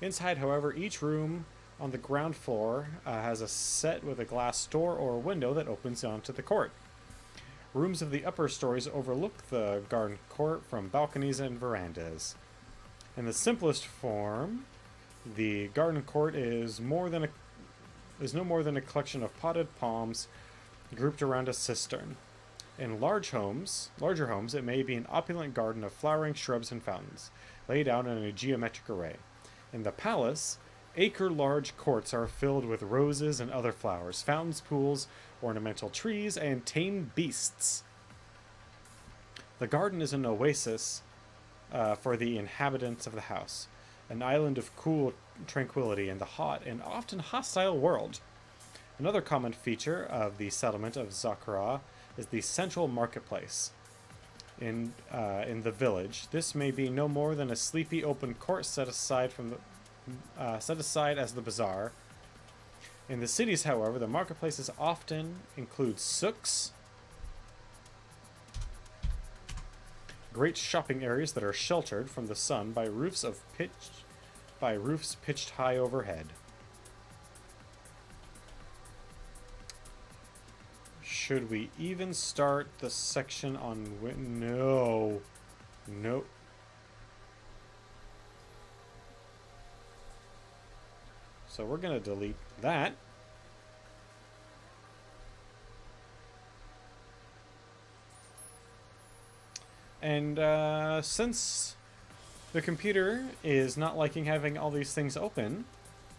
Inside, however, each room on the ground floor has a set with a glass door or window that opens onto the court. Rooms of the upper stories overlook the garden court from balconies and verandas. In the simplest form, the garden court is no more than a collection of potted palms grouped around a cistern. In larger homes, it may be an opulent garden of flowering shrubs and fountains, laid out in a geometric array. In the palace, acre-large courts are filled with roses and other flowers, fountains, pools, ornamental trees, and tame beasts. The garden is an oasis for the inhabitants of the house, an island of cool tranquility in the hot and often hostile world. Another common feature of the settlement of Zakara is the central marketplace. In the village, this may be no more than a sleepy open court set aside as the bazaar. In the cities, however, the marketplaces often include souks, great shopping areas that are sheltered from the sun by roofs pitched high overhead. Should we even start the section on no. Nope. So we're going to delete that. And since the computer is not liking having all these things open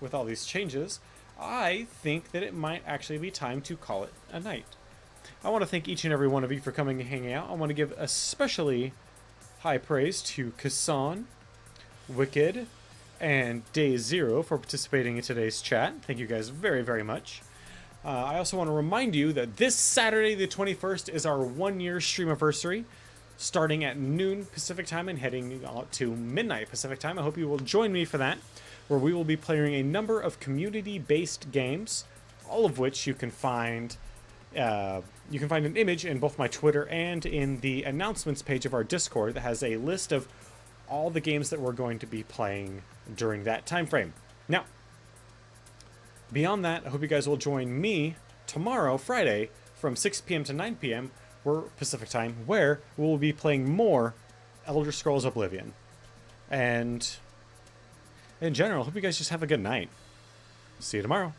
with all these changes, I think that it might actually be time to call it a night. I want to thank each and every one of you for coming and hanging out. I want to give especially high praise to Kassan, Wicked, and Day Zero for participating in today's chat. Thank you guys very, very much. I also want to remind you that this Saturday, the 21st, is our 1-year streamiversary, starting at noon Pacific time and heading to midnight Pacific time. I hope you will join me for that, where we will be playing a number of community-based games, all of which you can find an image in both my Twitter and in the announcements page of our Discord that has a list of all the games that we're going to be playing during that time frame. Now, beyond that, I hope you guys will join me tomorrow, Friday, from 6 p.m. to 9 p.m. Pacific time, where we will be playing more Elder Scrolls Oblivion. And in general, I hope you guys just have a good night. See you tomorrow.